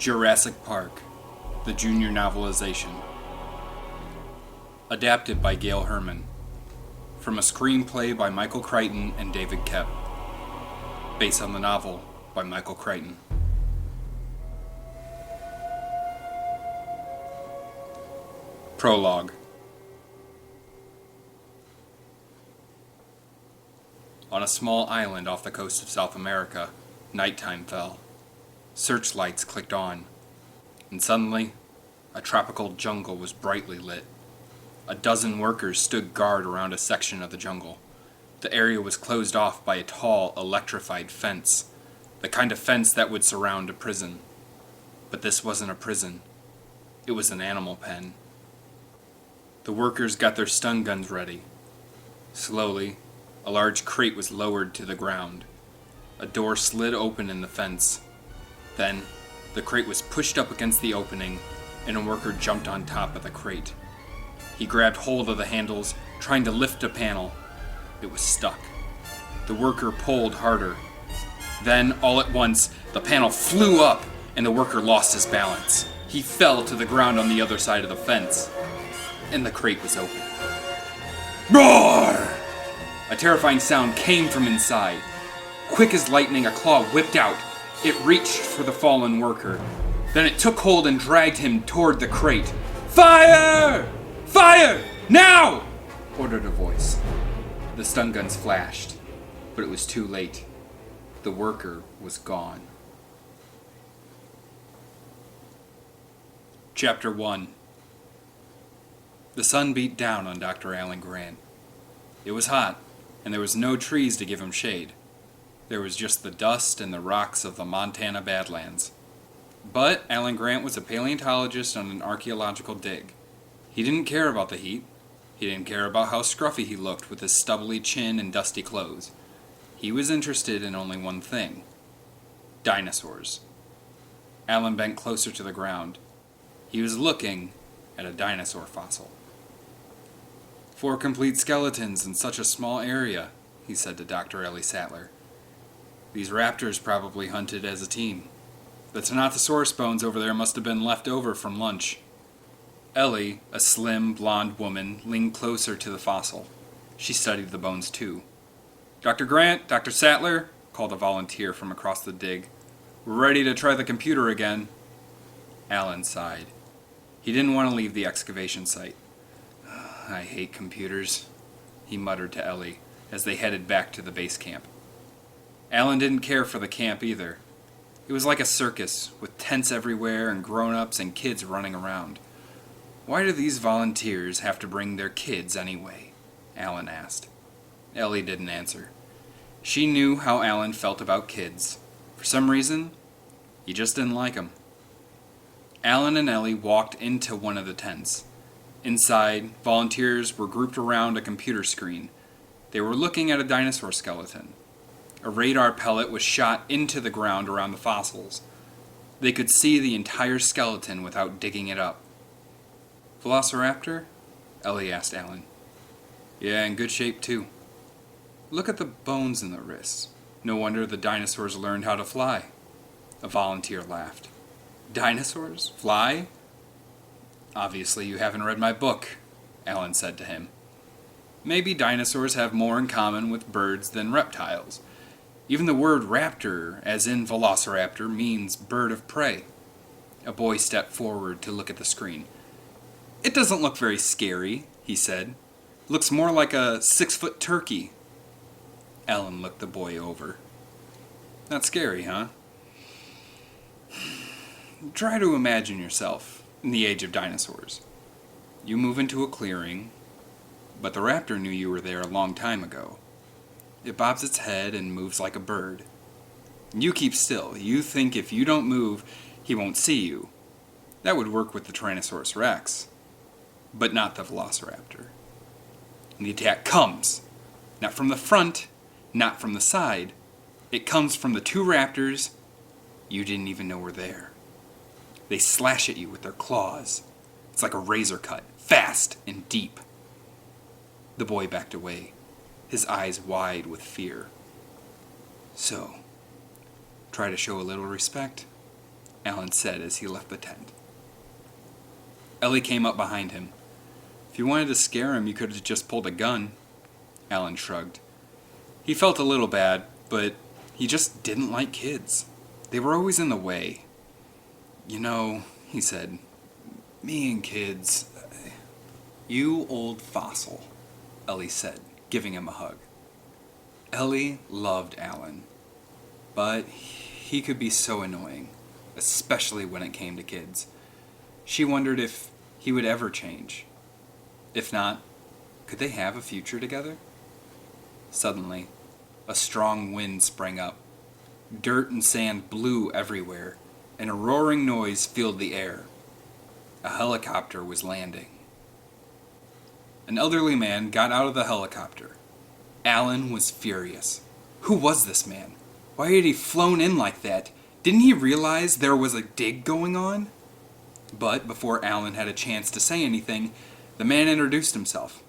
Jurassic Park, the Junior Novelization. Adapted by Gail Hermon. From a screenplay by Michael Crichton and David Koepp. Based on the novel by Michael Crichton. Prolog. On a small island off the coast of South America, nighttime fell. Searchlights clicked on, and suddenly, a tropical jungle was brightly lit. A dozen workers stood guard around a section of the jungle. The area was closed off by a tall, electrified fence, the kind of fence that would surround a prison. But this wasn't a prison. It was an animal pen. The workers got their stun guns ready. Slowly, a large crate was lowered to the ground. A door slid open in the fence. Then, the crate was pushed up against the opening, and a worker jumped on top of the crate. He grabbed hold of the handles, trying to lift a panel. It was stuck. The worker pulled harder. Then, all at once, the panel flew up, and the worker lost his balance. He fell to the ground on the other side of the fence, and the crate was open. Roar! A terrifying sound came from inside. Quick as lightning, a claw whipped out. It reached for the fallen worker. Then it took hold and dragged him toward the crate. Fire! Fire! Now! Ordered a voice. The stun guns flashed, but it was too late. The worker was gone. Chapter 1. The sun beat down on Dr. Alan Grant. It was hot, and there was no trees to give him shade. There was just the dust and the rocks of the Montana Badlands. But Alan Grant was a paleontologist on an archaeological dig. He didn't care about the heat. He didn't care about how scruffy he looked with his stubbly chin and dusty clothes. He was interested in only one thing: dinosaurs. Alan bent closer to the ground. He was looking at a dinosaur fossil. 4 complete skeletons in such a small area, he said to Dr. Ellie Sattler. These raptors probably hunted as a team. The Tyrannosaurus bones over there must have been left over from lunch. Ellie, a slim, blonde woman, leaned closer to the fossil. She studied the bones too. Dr. Grant, Dr. Sattler, called a volunteer from across the dig. We're ready to try the computer again. Alan sighed. He didn't want to leave the excavation site. I hate computers, he muttered to Ellie as they headed back to the base camp. Alan didn't care for the camp either. It was like a circus, with tents everywhere and grown-ups and kids running around. Why do these volunteers have to bring their kids anyway? Alan asked. Ellie didn't answer. She knew how Alan felt about kids. For some reason, he just didn't like them. Alan and Ellie walked into one of the tents. Inside, volunteers were grouped around a computer screen. They were looking at a dinosaur skeleton. A radar pellet was shot into the ground around the fossils. They could see the entire skeleton without digging it up. Velociraptor? Ellie asked Alan. Yeah, in good shape too. Look at the bones in the wrists. No wonder the dinosaurs learned how to fly. A volunteer laughed. Dinosaurs? Fly? Obviously you haven't read my book, Alan said to him. Maybe dinosaurs have more in common with birds than reptiles. Even the word raptor, as in velociraptor, means bird of prey. A boy stepped forward to look at the screen. It doesn't look very scary, he said. Looks more like a 6-foot turkey. Alan looked the boy over. Not scary, huh? Try to imagine yourself in the age of dinosaurs. You move into a clearing, but the raptor knew you were there a long time ago. It bobs its head and moves like a bird. You keep still. You think if you don't move, he won't see you. That would work with the Tyrannosaurus Rex, but not the Velociraptor. And the attack comes. Not from the front, not from the side. It comes from the 2 raptors you didn't even know were there. They slash at you with their claws. It's like a razor cut, fast and deep. The boy backed away, his eyes wide with fear. So, try to show a little respect. Alan said as he left the tent. Ellie came up behind him. If you wanted to scare him, you could have just pulled a gun. Alan shrugged. He felt a little bad, but he just didn't like kids. They were always in the way. You know, he said, me and kids... You old fossil, Ellie said, giving him a hug. Ellie loved Alan, but he could be so annoying, especially when it came to kids. She wondered if he would ever change. If not, could they have a future together? Suddenly, a strong wind sprang up. Dirt and sand blew everywhere, and a roaring noise filled the air. A helicopter was landing. An elderly man got out of the helicopter. Alan was furious. Who was this man? Why had he flown in like that? Didn't he realize there was a dig going on? But before Alan had a chance to say anything, the man introduced himself.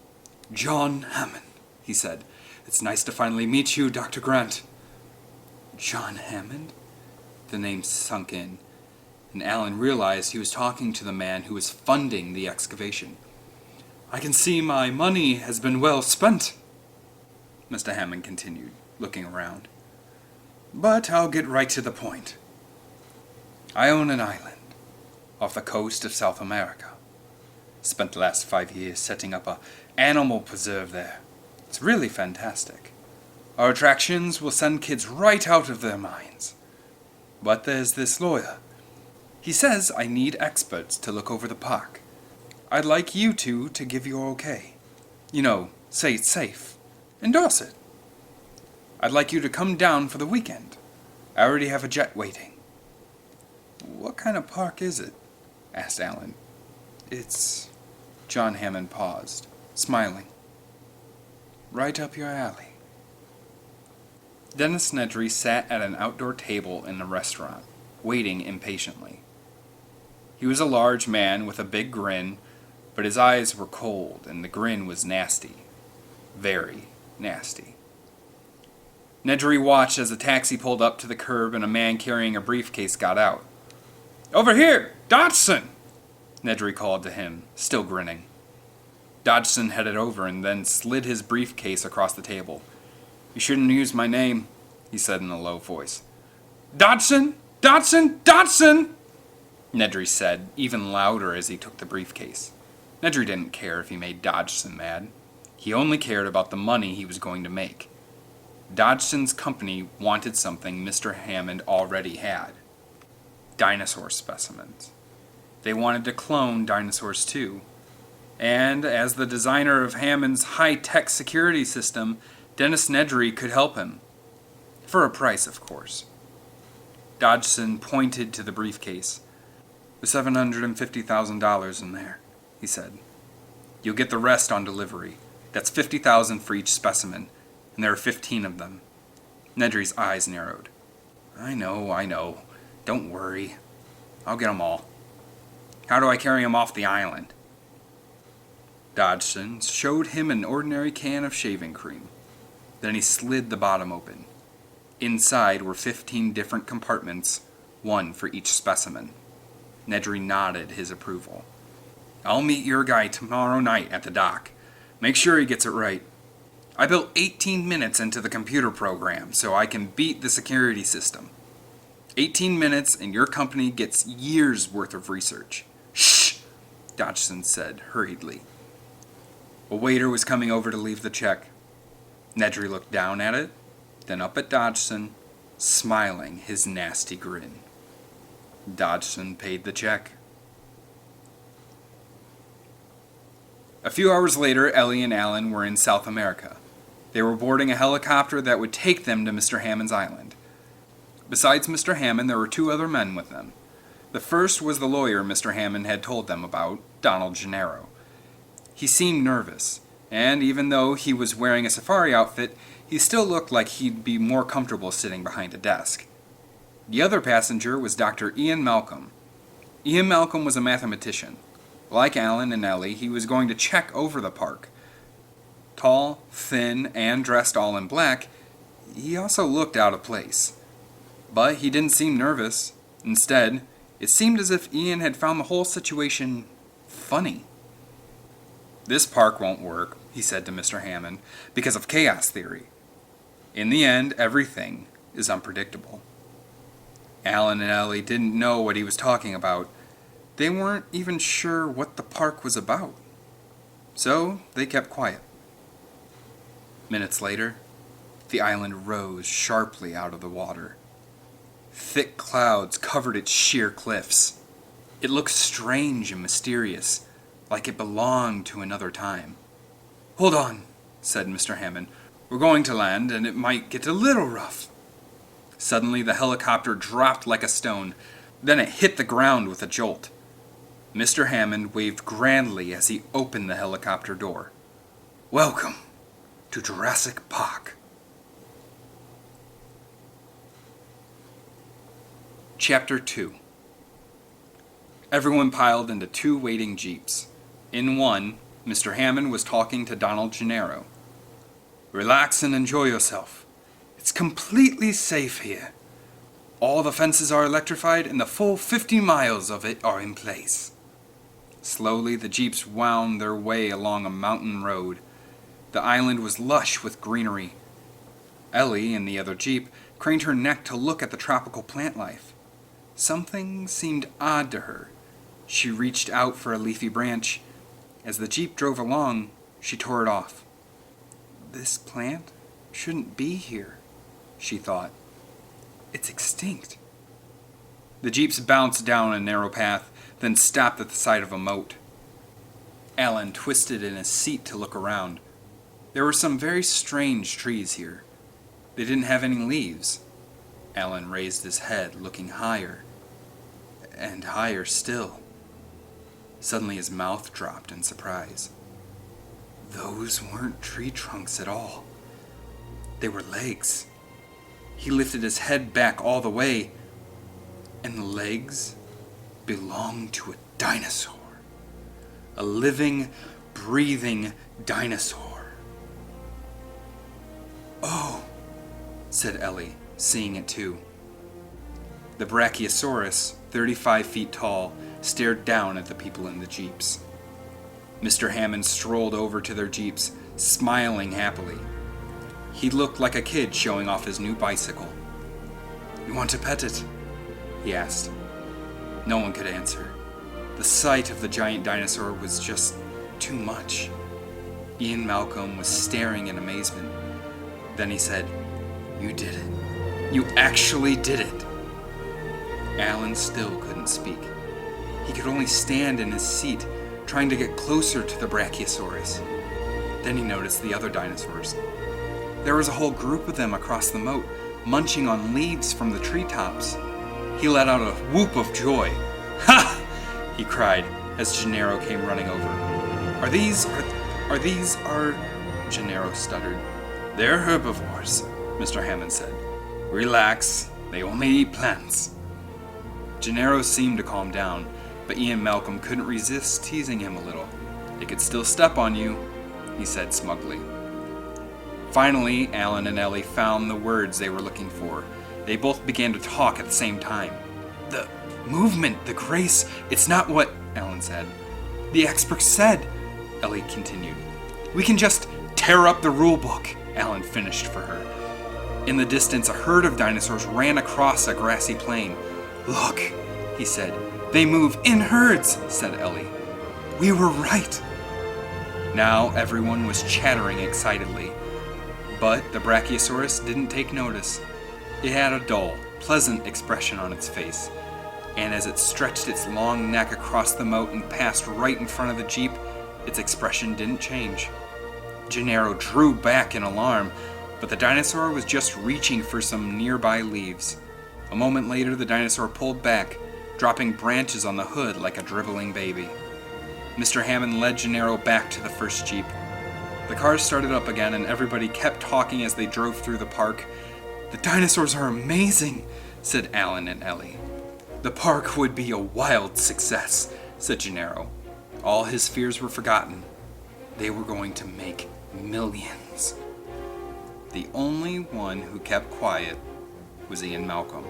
John Hammond, he said. It's nice to finally meet you, Dr. Grant. John Hammond? The name sunk in, and Alan realized he was talking to the man who was funding the excavation. I can see my money has been well spent, Mr. Hammond continued, looking around. But I'll get right to the point. I own an island off the coast of South America. Spent the last 5 years setting up an animal preserve there. It's really fantastic. Our attractions will send kids right out of their minds. But there's this lawyer. He says I need experts to look over the park. I'd like you two to give your okay. You know, say it's safe. Endorse it. I'd like you to come down for the weekend. I already have a jet waiting. What kind of park is it? Asked Alan. It's... John Hammond paused, smiling. Right up your alley. Dennis Nedry sat at an outdoor table in the restaurant, waiting impatiently. He was a large man with a big grin, but his eyes were cold and the grin was nasty. Very nasty. Nedry watched as a taxi pulled up to the curb and a man carrying a briefcase got out. Over here, Dodgson! Nedry called to him, still grinning. Dodgson headed over and then slid his briefcase across the table. You shouldn't use my name, he said in a low voice. Dodgson! Dodgson! Dodgson! Nedry said, even louder as he took the briefcase. Nedry didn't care if he made Dodgson mad. He only cared about the money he was going to make. Dodgson's company wanted something Mr. Hammond already had. Dinosaur specimens. They wanted to clone dinosaurs too. And as the designer of Hammond's high-tech security system, Dennis Nedry could help him. For a price, of course. Dodgson pointed to the briefcase. There's $750,000 in there, he said. You'll get the rest on delivery. That's $50,000 for each specimen, and there are 15 of them. Nedry's eyes narrowed. I know. Don't worry. I'll get 'em all. How do I carry 'em off the island? Dodgson showed him an ordinary can of shaving cream. Then he slid the bottom open. Inside were 15 different compartments, one for each specimen. Nedry nodded his approval. I'll meet your guy tomorrow night at the dock. Make sure he gets it right. I built 18 minutes into the computer program so I can beat the security system. 18 minutes and your company gets years worth of research. Shh, Dodgson said hurriedly. A waiter was coming over to leave the check. Nedry looked down at it, then up at Dodgson, smiling his nasty grin. Dodgson paid the check. A few hours later, Ellie and Alan were in South America. They were boarding a helicopter that would take them to Mr. Hammond's island. Besides Mr. Hammond, there were 2 other men with them. The first was the lawyer Mr. Hammond had told them about, Donald Gennaro. He seemed nervous, and even though he was wearing a safari outfit, he still looked like he'd be more comfortable sitting behind a desk. The other passenger was Dr. Ian Malcolm. Ian Malcolm was a mathematician. Like Alan and Ellie, he was going to check over the park. Tall, thin, and dressed all in black, he also looked out of place. But he didn't seem nervous. Instead, It seemed as if Ian had found the whole situation funny. "This park won't work," he said to Mr. Hammond, "because of chaos theory. In the end, everything is unpredictable." Alan and Ellie didn't know what he was talking about. They weren't even sure what the park was about. So they kept quiet. Minutes later, the island rose sharply out of the water. Thick clouds covered its sheer cliffs. It looked strange and mysterious, like it belonged to another time. "Hold on," said Mr. Hammond. "We're going to land, and it might get a little rough." Suddenly the helicopter dropped like a stone. Then it hit the ground with a jolt. Mr. Hammond waved grandly as he opened the helicopter door. "Welcome to Jurassic Park." Chapter 2. Everyone piled into 2 waiting jeeps. In one, Mr. Hammond was talking to Donald Gennaro. "Relax and enjoy yourself. It's completely safe here. All the fences are electrified and the full 50 miles of it are in place." Slowly the jeeps wound their way along a mountain road. The island was lush with greenery. Ellie, in the other jeep, craned her neck to look at the tropical plant life. Something seemed odd to her. She reached out for a leafy branch. As the jeep drove along, she tore it off. "This plant shouldn't be here," she thought. "It's extinct." The jeeps bounced down a narrow path, then stopped at the side of a moat. Alan twisted in his seat to look around. There were some very strange trees here. They didn't have any leaves. Alan raised his head, looking higher, and higher still. Suddenly his mouth dropped in surprise. Those weren't tree trunks at all. They were legs. He lifted his head back all the way, and the legs belonged to a dinosaur. A living, breathing dinosaur. "Oh," said Ellie, seeing it too. The Brachiosaurus, 35 feet tall, stared down at the people in the jeeps. Mr. Hammond strolled over to their jeeps, smiling happily. He looked like a kid showing off his new bicycle. "You want to pet it?" he asked. No one could answer. The sight of the giant dinosaur was just too much. Ian Malcolm was staring in amazement. Then he said, "You did it. You actually did it." Alan still couldn't speak. He could only stand in his seat, trying to get closer to the Brachiosaurus. Then he noticed the other dinosaurs. There was a whole group of them across the moat, munching on leaves from the treetops. He let out a whoop of joy. "Ha!" he cried as Gennaro came running over. Are these... Gennaro stuttered. "They're herbivores," Mr. Hammond said. "Relax, they only eat plants." Gennaro seemed to calm down, but Ian Malcolm couldn't resist teasing him a little. "They could still step on you," he said smugly. Finally, Alan and Ellie found the words they were looking for. They both began to talk at the same time. "The movement, the grace, it's not what," Alan said. "The experts said," Ellie continued. "We can just tear up the rule book," Alan finished for her. In the distance, a herd of dinosaurs ran across a grassy plain. "Look," he said. "They move in herds," said Ellie. "We were right." Now everyone was chattering excitedly. But the Brachiosaurus didn't take notice. It had a dull, pleasant expression on its face, and as it stretched its long neck across the moat and passed right in front of the jeep, its expression didn't change. Gennaro drew back in alarm, but the dinosaur was just reaching for some nearby leaves. A moment later, the dinosaur pulled back, dropping branches on the hood like a dribbling baby. Mr. Hammond led Gennaro back to the first jeep. The cars started up again, and everybody kept talking as they drove through the park. "The dinosaurs are amazing," said Alan and Ellie. "The park would be a wild success," said Gennaro. All his fears were forgotten. They were going to make millions. The only one who kept quiet was Ian Malcolm.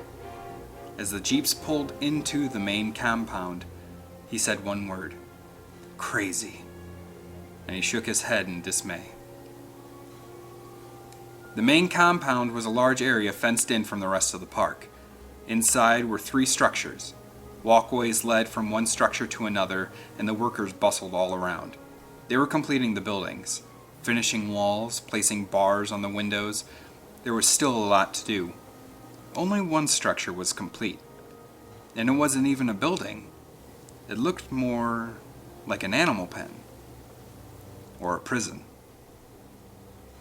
As the jeeps pulled into the main compound, he said one word: crazy, and he shook his head in dismay. The main compound was a large area fenced in from the rest of the park. Inside were 3 structures. Walkways led from one structure to another, and the workers bustled all around. They were completing the buildings, finishing walls, placing bars on the windows. There was still a lot to do. Only one structure was complete, and it wasn't even a building. It looked more like an animal pen, or a prison.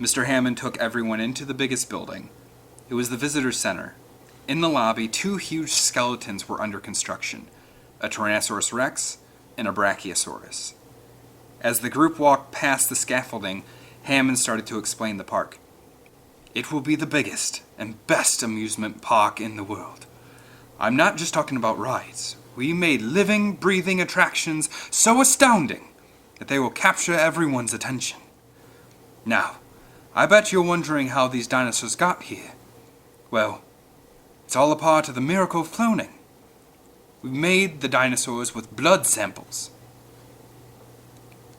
Mr. Hammond took everyone into the biggest building. It was the visitor center. In the lobby, 2 huge skeletons were under construction, a Tyrannosaurus Rex and a Brachiosaurus. As the group walked past the scaffolding, Hammond started to explain the park. It will be the biggest and best amusement park in the world. I'm not just talking about rides. We made living, breathing attractions so astounding that they will capture everyone's attention. Now, I bet you're wondering how these dinosaurs got here. Well, it's all a part of the miracle of cloning. We made the dinosaurs with blood samples.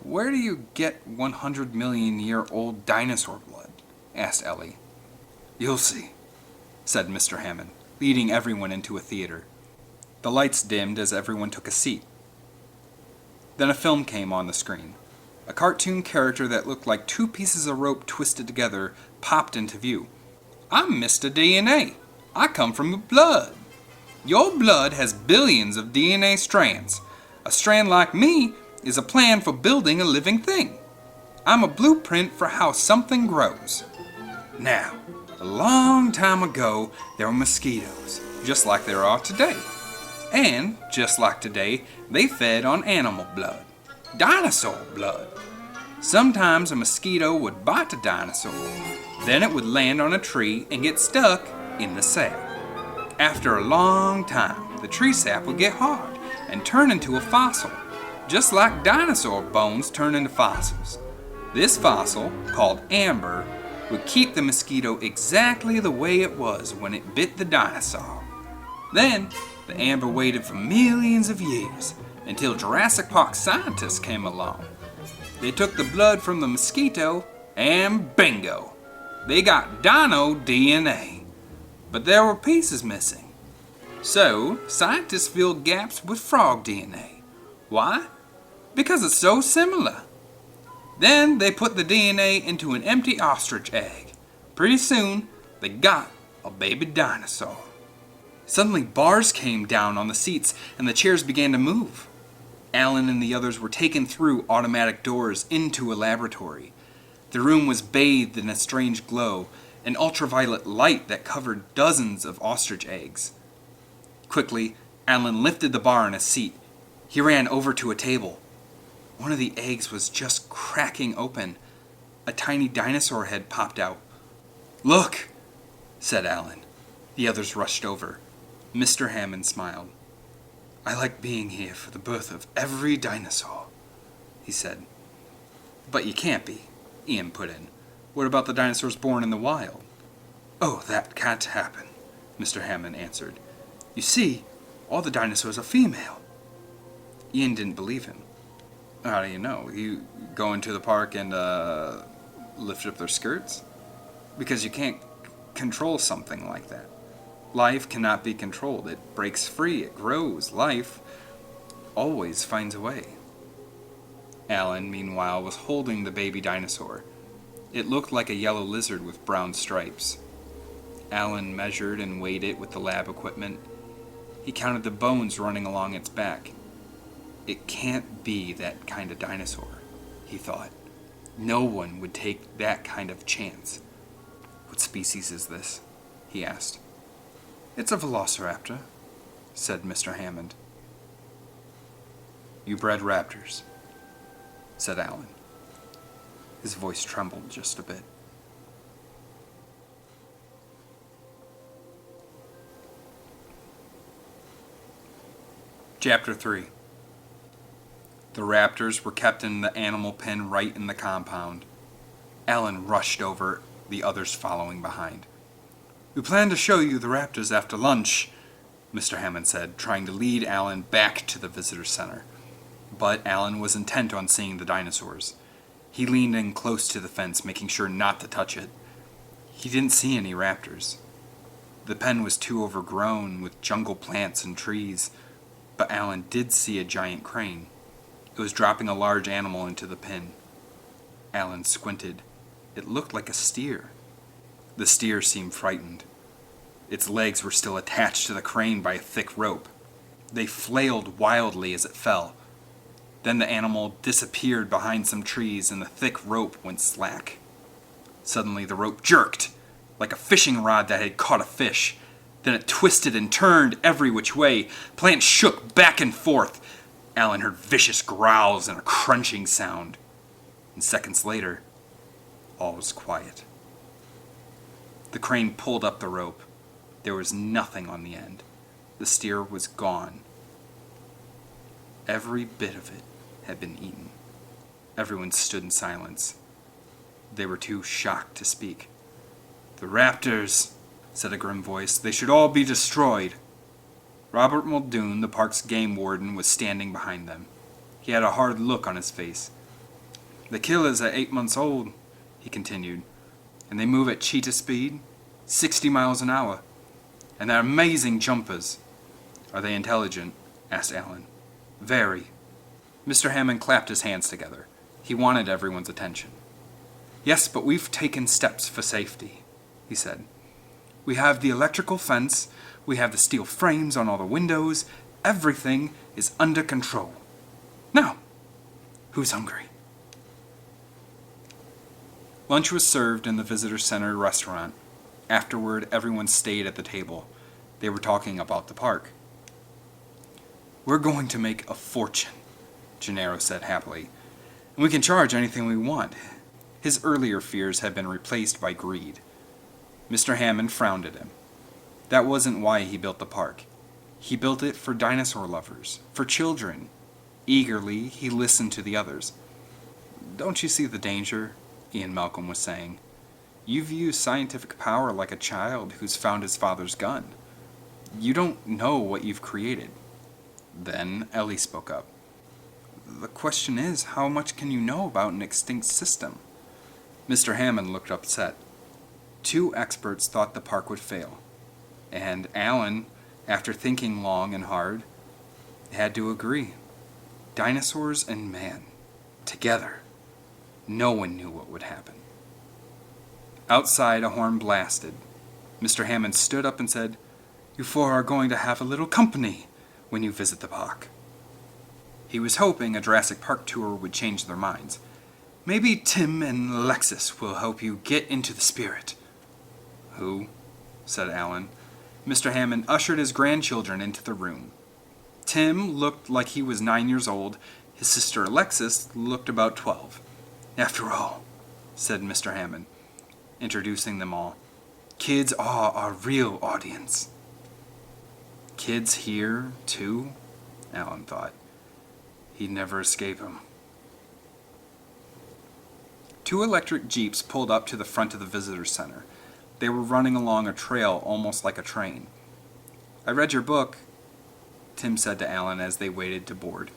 Where do you get 100 million year old dinosaur blood? Asked Ellie. You'll see, said Mr. Hammond, leading everyone into a theater. The lights dimmed as everyone took a seat. Then a film came on the screen. A cartoon character that looked like 2 pieces of rope twisted together popped into view. I'm Mr. DNA. I come from your blood. Your blood has billions of DNA strands. A strand like me is a plan for building a living thing. I'm a blueprint for how something grows. Now, a long time ago, there were mosquitoes, just like there are today. And, just like today, they fed on animal blood, dinosaur blood. Sometimes a mosquito would bite a dinosaur. Then it would land on a tree and get stuck in the sap. After a long time, the tree sap would get hard and turn into a fossil, just like dinosaur bones turn into fossils. This fossil, called amber, would keep the mosquito exactly the way it was when it bit the dinosaur. Then, the amber waited for millions of years until Jurassic Park scientists came along. They took the blood from the mosquito and bingo! They got dino DNA. But there were pieces missing. So, scientists filled gaps with frog DNA. Why? Because it's so similar. Then they put the DNA into an empty ostrich egg. Pretty soon, they got a baby dinosaur. Suddenly, bars came down on the seats and the chairs began to move. Alan and the others were taken through automatic doors into a laboratory. The room was bathed in a strange glow, an ultraviolet light that covered dozens of ostrich eggs. Quickly, Alan lifted the bar on his seat. He ran over to a table. One of the eggs was just cracking open. A tiny dinosaur head popped out. Look, said Alan. The others rushed over. Mr. Hammond smiled. I like being here for the birth of every dinosaur, he said. But you can't be, Ian put in. What about the dinosaurs born in the wild? Oh, that can't happen, Mr. Hammond answered. You see, all the dinosaurs are female. Ian didn't believe him. How do you know? You go into the park and lift up their skirts? Because you can't control something like that. Life cannot be controlled. It breaks free, it grows. Life always finds a way. Alan, meanwhile, was holding the baby dinosaur. It looked like a yellow lizard with brown stripes. Alan measured and weighed it with the lab equipment. He counted the bones running along its back. It can't be that kind of dinosaur, he thought. No one would take that kind of chance. What species is this? He asked. It's a velociraptor, said Mr. Hammond. You bred raptors, said Alan. His voice trembled just a bit. Chapter 3. The raptors were kept in the animal pen right in the compound. Alan rushed over, the others following behind. We plan to show you the raptors after lunch, Mr. Hammond said, trying to lead Alan back to the visitor center. But Alan was intent on seeing the dinosaurs. He leaned in close to the fence, making sure not to touch it. He didn't see any raptors. The pen was too overgrown with jungle plants and trees, but Alan did see a giant crane. It was dropping a large animal into the pen. Alan squinted. It looked like a steer. The steer seemed frightened. Its legs were still attached to the crane by a thick rope. They flailed wildly as it fell. Then the animal disappeared behind some trees and the thick rope went slack. Suddenly the rope jerked, like a fishing rod that had caught a fish. Then it twisted and turned every which way. Plants shook back and forth. Alan heard vicious growls and a crunching sound. And seconds later, all was quiet. The crane pulled up the rope. There was nothing on the end. The steer was gone. Every bit of it had been eaten. Everyone stood in silence. They were too shocked to speak. "The raptors," said a grim voice. "They should all be destroyed." Robert Muldoon, the park's game warden, was standing behind them. He had a hard look on his face. "The killers are 8 months old," he continued, "and they move at cheetah speed, 60 miles an hour. And they're amazing jumpers." "Are they intelligent?" asked Alan. "Very." Mr. Hammond clapped his hands together. He wanted everyone's attention. "Yes, but we've taken steps for safety," he said. "We have the electrical fence, we have the steel frames on all the windows, everything is under control. Now, who's hungry?" Lunch was served in the visitor center restaurant. Afterward, everyone stayed at the table. They were talking about the park. "We're going to make a fortune," Gennaro said happily. "And we can charge anything we want." His earlier fears had been replaced by greed. Mr. Hammond frowned at him. That wasn't why he built the park. He built it for dinosaur lovers, for children. Eagerly, he listened to the others. "Don't you see the danger?" Ian Malcolm was saying. "You view scientific power like a child who's found his father's gun. You don't know what you've created." Then Ellie spoke up. "The question is, how much can you know about an extinct system?" Mr. Hammond looked upset. 2 experts thought the park would fail. And Alan, after thinking long and hard, had to agree. Dinosaurs and man, together. No one knew what would happen. Outside, a horn blasted. Mr. Hammond stood up and said, "You 4 are going to have a little company when you visit the park." He was hoping a Jurassic Park tour would change their minds. "Maybe Tim and Alexis will help you get into the spirit." "Who?" said Alan. Mr. Hammond ushered his grandchildren into the room. Tim looked like he was 9 years old. His sister Alexis looked about 12. "After all," said Mr. Hammond, introducing them all, "kids are our real audience." Kids here, too? Alan thought. He'd never escape them. 2 electric jeeps pulled up to the front of the visitor center. They were running along a trail almost like a train. "I read your book," Tim said to Alan as they waited to board.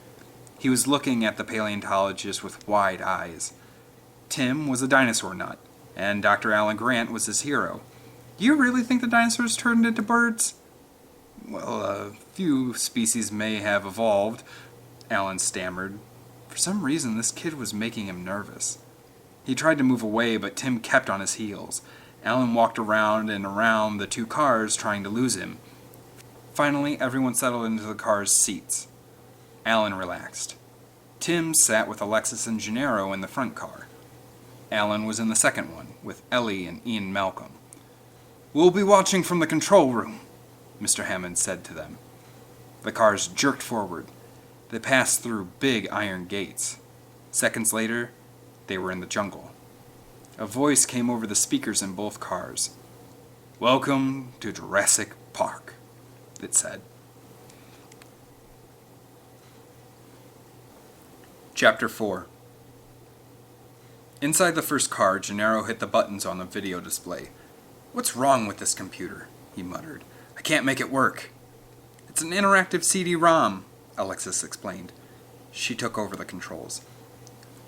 He was looking at the paleontologist with wide eyes. Tim was a dinosaur nut, and Dr. Alan Grant was his hero. "Do you really think the dinosaurs turned into birds?" "Well, a few species may have evolved," Alan stammered. For some reason, this kid was making him nervous. He tried to move away, but Tim kept on his heels. Alan walked around and around the 2 cars, trying to lose him. Finally, everyone settled into the car's seats. Alan relaxed. Tim sat with Alexis and Gennaro in the front car. Alan was in the second one, with Ellie and Ian Malcolm. "We'll be watching from the control room," Mr. Hammond said to them. The cars jerked forward. They passed through big iron gates. Seconds later, they were in the jungle. A voice came over the speakers in both cars. "Welcome to Jurassic Park," it said. Chapter 4. Inside the first car, Gennaro hit the buttons on the video display. "What's wrong with this computer?" he muttered. "I can't make it work." It's an interactive CD-ROM, Alexis explained. She took over the controls.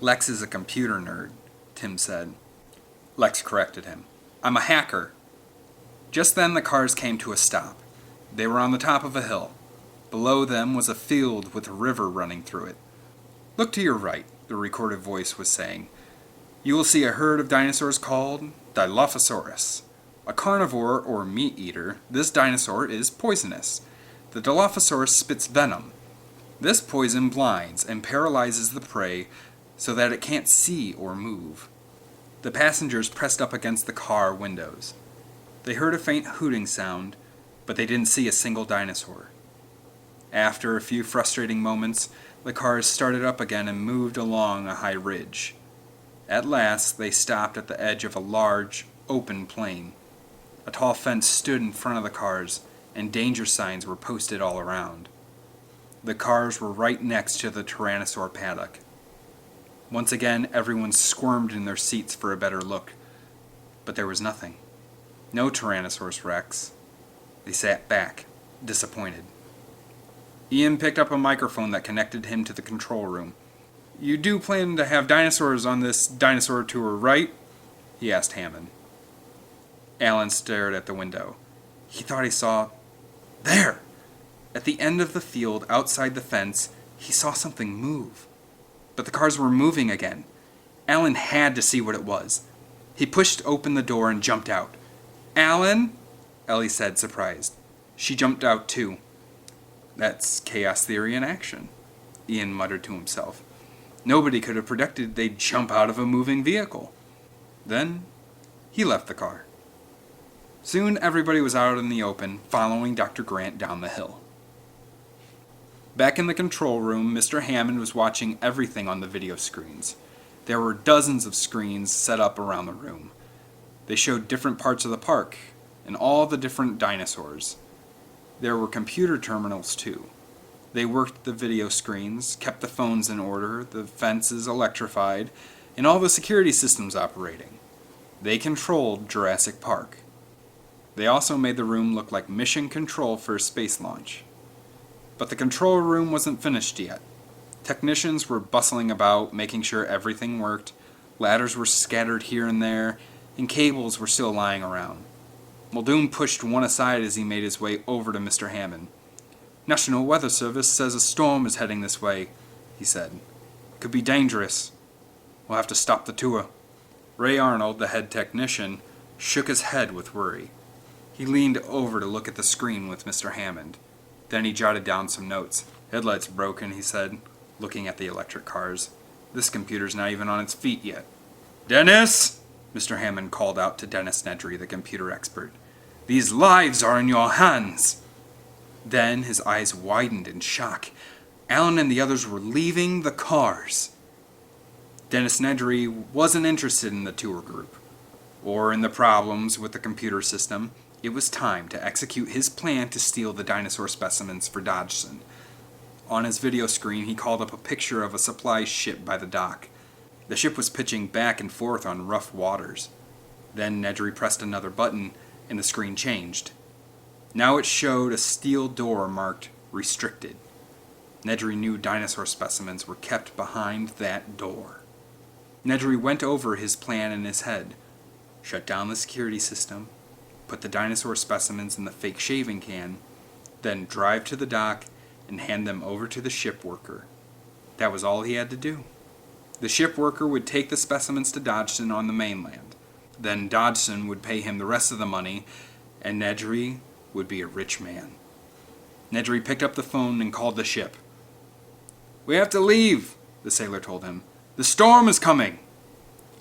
Lex is a computer nerd, Tim said. Lex corrected him. I'm a hacker. Just then the cars came to a stop. They were on the top of a hill. Below them was a field with a river running through it. Look to your right, the recorded voice was saying. You will see a herd of dinosaurs called Dilophosaurus. A carnivore or meat eater, this dinosaur is poisonous. The Dilophosaurus spits venom. This poison blinds and paralyzes the prey so that it can't see or move. The passengers pressed up against the car windows. They heard a faint hooting sound, but they didn't see a single dinosaur. After a few frustrating moments, the cars started up again and moved along a high ridge. At last, they stopped at the edge of a large, open plain. A tall fence stood in front of the cars, and danger signs were posted all around. The cars were right next to the Tyrannosaur paddock. Once again, everyone squirmed in their seats for a better look, but there was nothing. No Tyrannosaurus Rex. They sat back, disappointed. Ian picked up a microphone that connected him to the control room. You do plan to have dinosaurs on this dinosaur tour, right? He asked Hammond. Alan stared at the window. He thought he saw... There! At the end of the field, outside the fence, he saw something move. But the cars were moving again. Alan had to see what it was. He pushed open the door and jumped out. Alan? Ellie said, surprised. She jumped out too. That's chaos theory in action, Ian muttered to himself. Nobody could have predicted they'd jump out of a moving vehicle. Then he left the car. Soon everybody was out in the open, following Dr. Grant down the hill. Back in the control room, Mr. Hammond was watching everything on the video screens. There were dozens of screens set up around the room. They showed different parts of the park, and all the different dinosaurs. There were computer terminals too. They worked the video screens, kept the phones in order, the fences electrified, and all the security systems operating. They controlled Jurassic Park. They also made the room look like mission control for a space launch. But the control room wasn't finished yet. Technicians were bustling about, making sure everything worked. Ladders were scattered here and there, and cables were still lying around. Muldoon pushed one aside as he made his way over to Mr. Hammond. National Weather Service says a storm is heading this way, he said. Could be dangerous. We'll have to stop the tour. Ray Arnold, the head technician, shook his head with worry. He leaned over to look at the screen with Mr. Hammond. Then he jotted down some notes. Headlights broken, he said, looking at the electric cars. This computer's not even on its feet yet. Dennis! Mr. Hammond called out to Dennis Nedry, the computer expert. These lives are in your hands! Then his eyes widened in shock. Alan and the others were leaving the cars. Dennis Nedry wasn't interested in the tour group, or in the problems with the computer system. It was time to execute his plan to steal the dinosaur specimens for Dodgson. On his video screen, he called up a picture of a supply ship by the dock. The ship was pitching back and forth on rough waters. Then Nedry pressed another button, and the screen changed. Now it showed a steel door marked Restricted. Nedry knew dinosaur specimens were kept behind that door. Nedry went over his plan in his head. Shut down the security system, put the dinosaur specimens in the fake shaving can, then drive to the dock and hand them over to the ship worker. That was all he had to do. The ship worker would take the specimens to Dodgson on the mainland. Then Dodgson would pay him the rest of the money, and Nedry would be a rich man. Nedry picked up the phone and called the ship. We have to leave, the sailor told him. The storm is coming.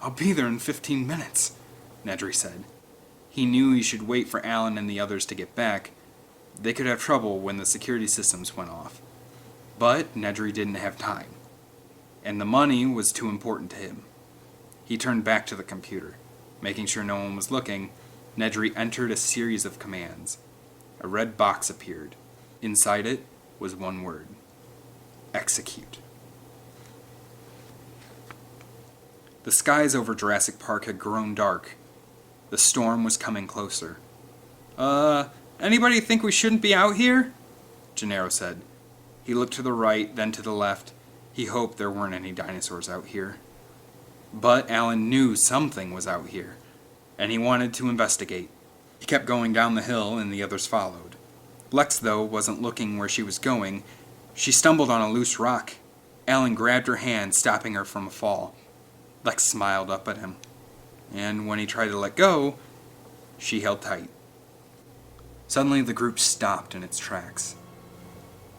I'll be there in 15 minutes, Nedry said. He knew he should wait for Alan and the others to get back. They could have trouble when the security systems went off. But Nedry didn't have time. And the money was too important to him. He turned back to the computer. Making sure no one was looking, Nedry entered a series of commands. A red box appeared. Inside it was one word. Execute. The skies over Jurassic Park had grown dark. The storm was coming closer. Anybody think we shouldn't be out here? Gennaro said. He looked to the right, then to the left. He hoped there weren't any dinosaurs out here. But Alan knew something was out here, and he wanted to investigate. He kept going down the hill, and the others followed. Lex, though, wasn't looking where she was going. She stumbled on a loose rock. Alan grabbed her hand, stopping her from a fall. Lex smiled up at him, and when he tried to let go, she held tight. Suddenly the group stopped in its tracks.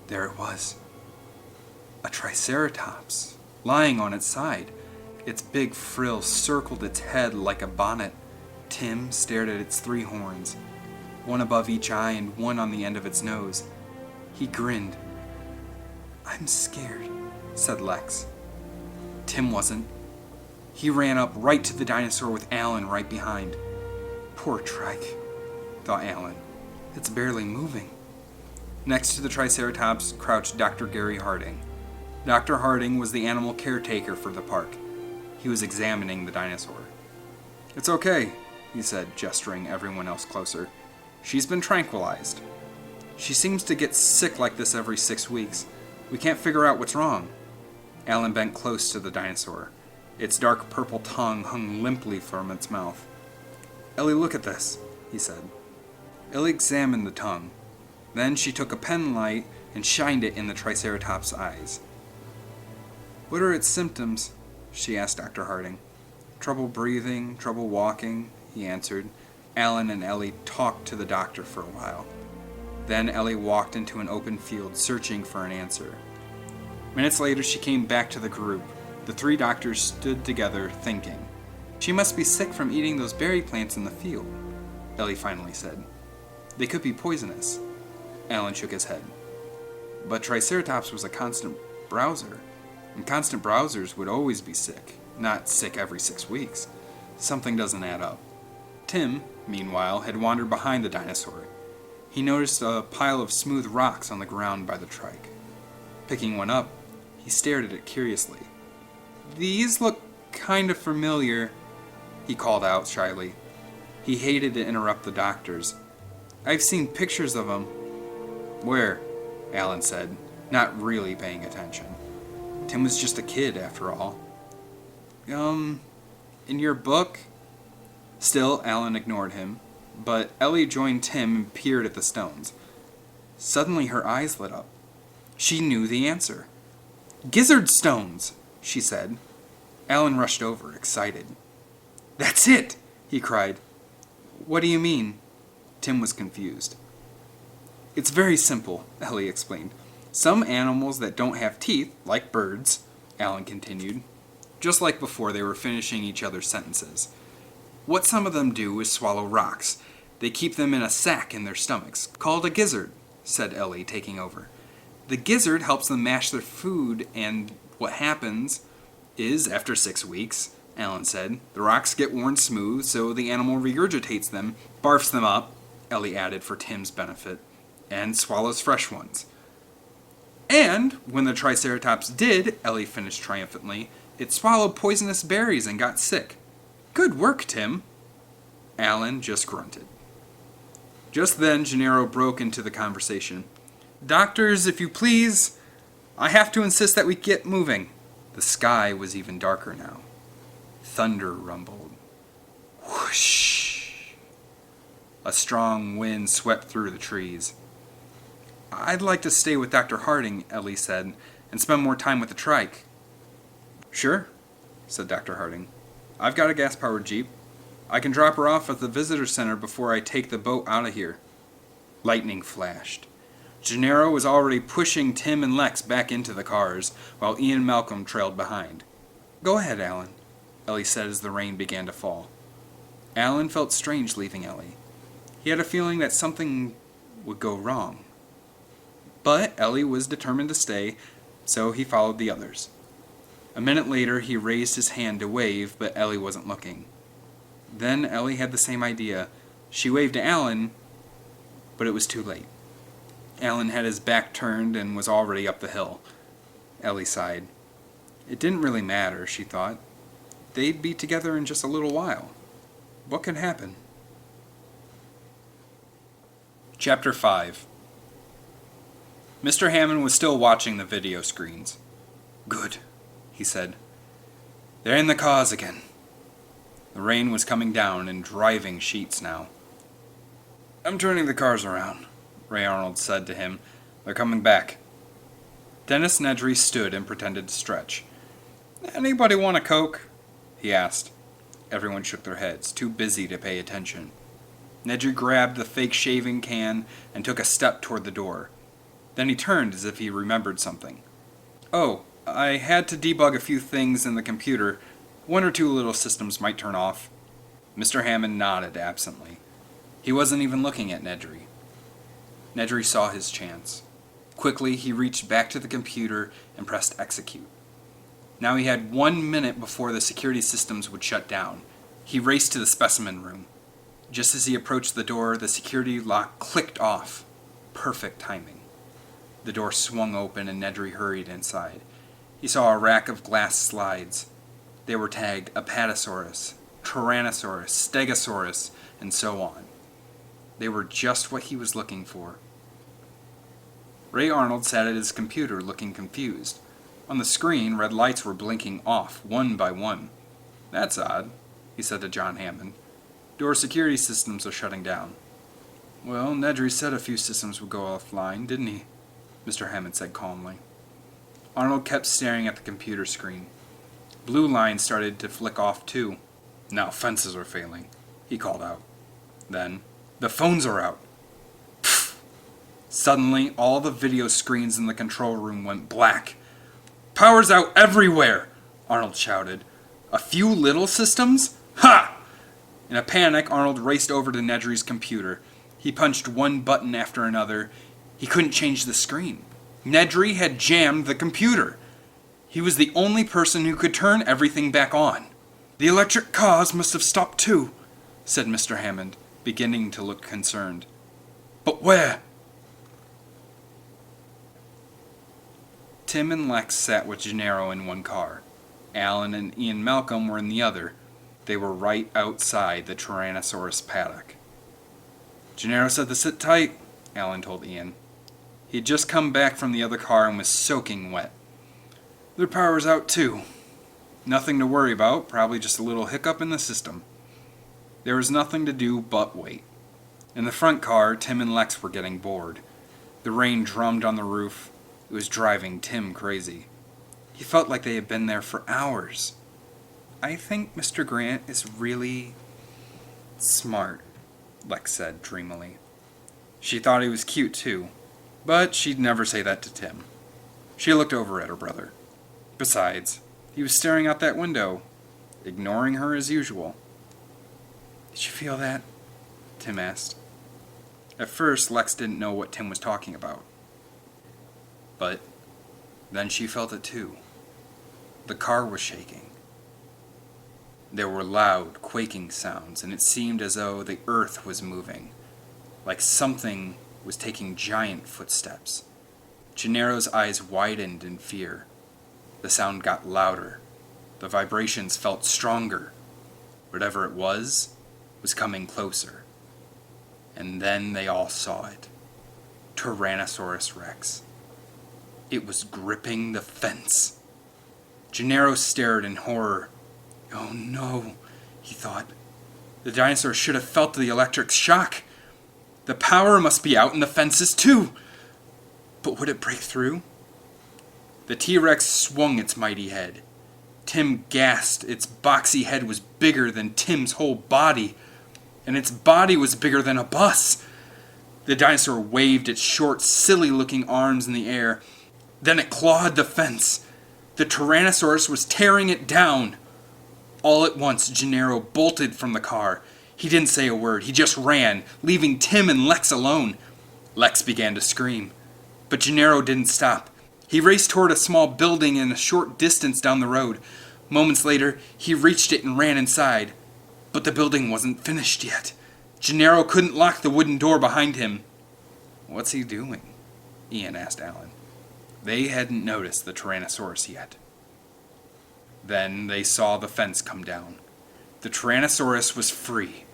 There it was. A Triceratops, lying on its side. Its big frill circled its head like a bonnet. Tim stared at its 3 horns, one above each eye and one on the end of its nose. He grinned. I'm scared, said Lex. Tim wasn't. He ran up right to the dinosaur with Alan right behind. Poor Trike, thought Alan. It's barely moving. Next to the Triceratops crouched Dr. Gary Harding. Dr. Harding was the animal caretaker for the park. He was examining the dinosaur. It's okay, he said, gesturing everyone else closer. She's been tranquilized. She seems to get sick like this every 6 weeks. We can't figure out what's wrong. Alan bent close to the dinosaur. Its dark purple tongue hung limply from its mouth. Ellie, look at this, he said. Ellie examined the tongue. Then she took a pen light and shined it in the Triceratops' eyes. What are its symptoms? She asked Dr. Harding. Trouble breathing, trouble walking, he answered. Alan and Ellie talked to the doctor for a while. Then Ellie walked into an open field, searching for an answer. Minutes later, she came back to the group. The 3 doctors stood together, thinking. She must be sick from eating those berry plants in the field, Ellie finally said. They could be poisonous. Alan shook his head. But Triceratops was a constant browser, and constant browsers would always be sick, not sick every 6 weeks. Something doesn't add up. Tim, meanwhile, had wandered behind the dinosaur. He noticed a pile of smooth rocks on the ground by the trike. Picking one up, he stared at it curiously. These look kind of familiar, he called out shyly. He hated to interrupt the doctors. I've seen pictures of them. Where? Alan said, not really paying attention. Tim was just a kid, after all. In your book? Still, Alan ignored him, but Ellie joined Tim and peered at the stones. Suddenly her eyes lit up. She knew the answer. Gizzard stones, she said. Alan rushed over, excited. That's it, he cried. What do you mean? Tim was confused. It's very simple, Ellie explained. Some animals that don't have teeth, like birds, Alan continued. Just like before, they were finishing each other's sentences. What some of them do is swallow rocks. They keep them in a sac in their stomachs, called a gizzard, said Ellie, taking over. The gizzard helps them mash their food, and what happens is, after 6 weeks, Alan said, the rocks get worn smooth, so the animal regurgitates them, barfs them up, Ellie added for Tim's benefit, and swallows fresh ones. And when the Triceratops did, Ellie finished triumphantly, it swallowed poisonous berries and got sick. Good work, Tim. Alan just grunted. Just then, Gennaro broke into the conversation. Doctors, if you please, I have to insist that we get moving. The sky was even darker now. Thunder rumbled. Whoosh! A strong wind swept through the trees. I'd like to stay with Dr. Harding, Ellie said, and spend more time with the trike. Sure, said Dr. Harding. I've got a gas-powered jeep. I can drop her off at the visitor center before I take the boat out of here. Lightning flashed. Gennaro was already pushing Tim and Lex back into the cars, while Ian and Malcolm trailed behind. Go ahead, Alan, Ellie said as the rain began to fall. Alan felt strange leaving Ellie. He had a feeling that something would go wrong. But Ellie was determined to stay, so he followed the others. A minute later, he raised his hand to wave, but Ellie wasn't looking. Then Ellie had the same idea. She waved to Alan, but it was too late. Alan had his back turned and was already up the hill. Ellie sighed. It didn't really matter, she thought. They'd be together in just a little while. What could happen? Chapter 5. Mr. Hammond was still watching the video screens. "Good," he said. "They're in the cars again." The rain was coming down in driving sheets now. "I'm turning the cars around," Ray Arnold said to him. "They're coming back." Dennis Nedry stood and pretended to stretch. "Anybody want a Coke?" he asked. Everyone shook their heads, too busy to pay attention. Nedry grabbed the fake shaving can and took a step toward the door. Then he turned as if he remembered something. "Oh, I had to debug a few things in the computer. One or two little systems might turn off." Mr. Hammond nodded absently. He wasn't even looking at Nedry. Nedry saw his chance. Quickly, he reached back to the computer and pressed execute. Now he had 1 minute before the security systems would shut down. He raced to the specimen room. Just as he approached the door, the security lock clicked off. Perfect timing. The door swung open and Nedry hurried inside. He saw a rack of glass slides. They were tagged Apatosaurus, Tyrannosaurus, Stegosaurus, and so on. They were just what he was looking for. Ray Arnold sat at his computer looking confused. On the screen, red lights were blinking off, one by one. "That's odd," he said to John Hammond. "Door security systems are shutting down." "Well, Nedry said a few systems would go offline, didn't he?" Mr. Hammond said calmly. Arnold kept staring at the computer screen. Blue lines started to flick off too. "Now fences are failing," he called out. Then, "The phones are out." Pfft. Suddenly, all the video screens in the control room went black. "Power's out everywhere!" Arnold shouted. "A few little systems? Ha!" In a panic, Arnold raced over to Nedry's computer. He punched one button after another. He couldn't change the screen. Nedry had jammed the computer. He was the only person who could turn everything back on. "The electric cars must have stopped too," said Mr. Hammond, beginning to look concerned. "But where?" Tim and Lex sat with Gennaro in one car. Alan and Ian Malcolm were in the other. They were right outside the Tyrannosaurus paddock. "Gennaro said to sit tight," Alan told Ian. He had just come back from the other car and was soaking wet. "Their power's out too. Nothing to worry about, probably just a little hiccup in the system." There was nothing to do but wait. In the front car, Tim and Lex were getting bored. The rain drummed on the roof. It was driving Tim crazy. He felt like they had been there for hours. "I think Mr. Grant is really smart," Lex said dreamily. She thought he was cute too, but she'd never say that to Tim. She looked over at her brother. Besides, he was staring out that window, ignoring her as usual. "Did you feel that?" Tim asked. At first, Lex didn't know what Tim was talking about. But then she felt it too. The car was shaking. There were loud, quaking sounds, and it seemed as though the earth was moving, like something was taking giant footsteps. Gennaro's eyes widened in fear. The sound got louder. The vibrations felt stronger. Whatever it was coming closer. And then they all saw it. Tyrannosaurus Rex. It was gripping the fence. Gennaro stared in horror. "Oh no," he thought. "The dinosaur should have felt the electric shock. The power must be out in the fences too. But would it break through?" The T-Rex swung its mighty head. Tim gasped. Its boxy head was bigger than Tim's whole body, and its body was bigger than a bus. The dinosaur waved its short, silly-looking arms in the air. Then it clawed the fence. The Tyrannosaurus was tearing it down. All at once, Gennaro bolted from the car. He didn't say a word. He just ran, leaving Tim and Lex alone. Lex began to scream, but Gennaro didn't stop. He raced toward a small building in a short distance down the road. Moments later, he reached it and ran inside. But the building wasn't finished yet. Gennaro couldn't lock the wooden door behind him. "What's he doing?" Ian asked Alan. They hadn't noticed the Tyrannosaurus yet. Then they saw the fence come down. The Tyrannosaurus was free.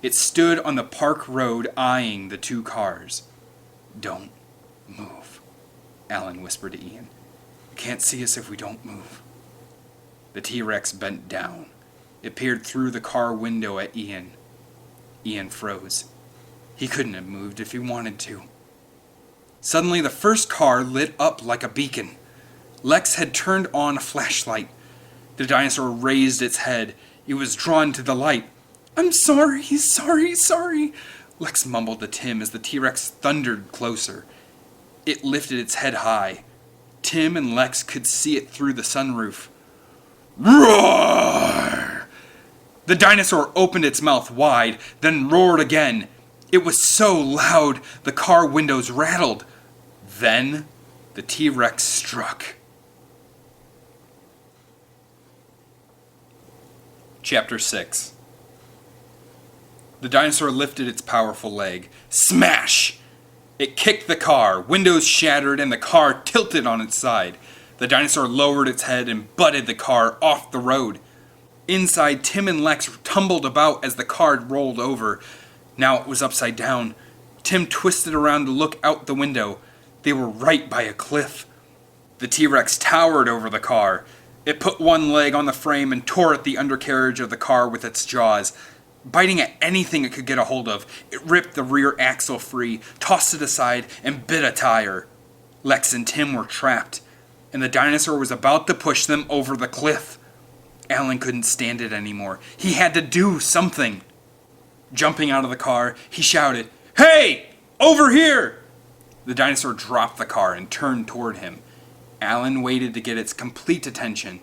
It stood on the park road eyeing the two cars. "Don't move," Alan whispered to Ian. "You can't see us if we don't move." The T-Rex bent down. It peered through the car window at Ian. Ian froze. He couldn't have moved if he wanted to. Suddenly, the first car lit up like a beacon. Lex had turned on a flashlight. The dinosaur raised its head. It was drawn to the light. "I'm sorry, sorry," Lex mumbled to Tim as the T-Rex thundered closer. It lifted its head high. Tim and Lex could see it through the sunroof. Roar! The dinosaur opened its mouth wide, then roared again. It was so loud, the car windows rattled. Then, the T-Rex struck. Chapter 6. The dinosaur lifted its powerful leg. Smash! It kicked the car, windows shattered, and the car tilted on its side. The dinosaur lowered its head and butted the car off the road. Inside, Tim and Lex tumbled about as the car rolled over. Now it was upside down. Tim twisted around to look out the window. They were right by a cliff. The T-Rex towered over the car. It put one leg on the frame and tore at the undercarriage of the car with its jaws. Biting at anything it could get a hold of, it ripped the rear axle free, tossed it aside, and bit a tire. Lex and Tim were trapped, and the dinosaur was about to push them over the cliff. Alan couldn't stand it anymore. He had to do something. Jumping out of the car, he shouted, "Hey! Over here!" The dinosaur dropped the car and turned toward him. Alan waited to get its complete attention.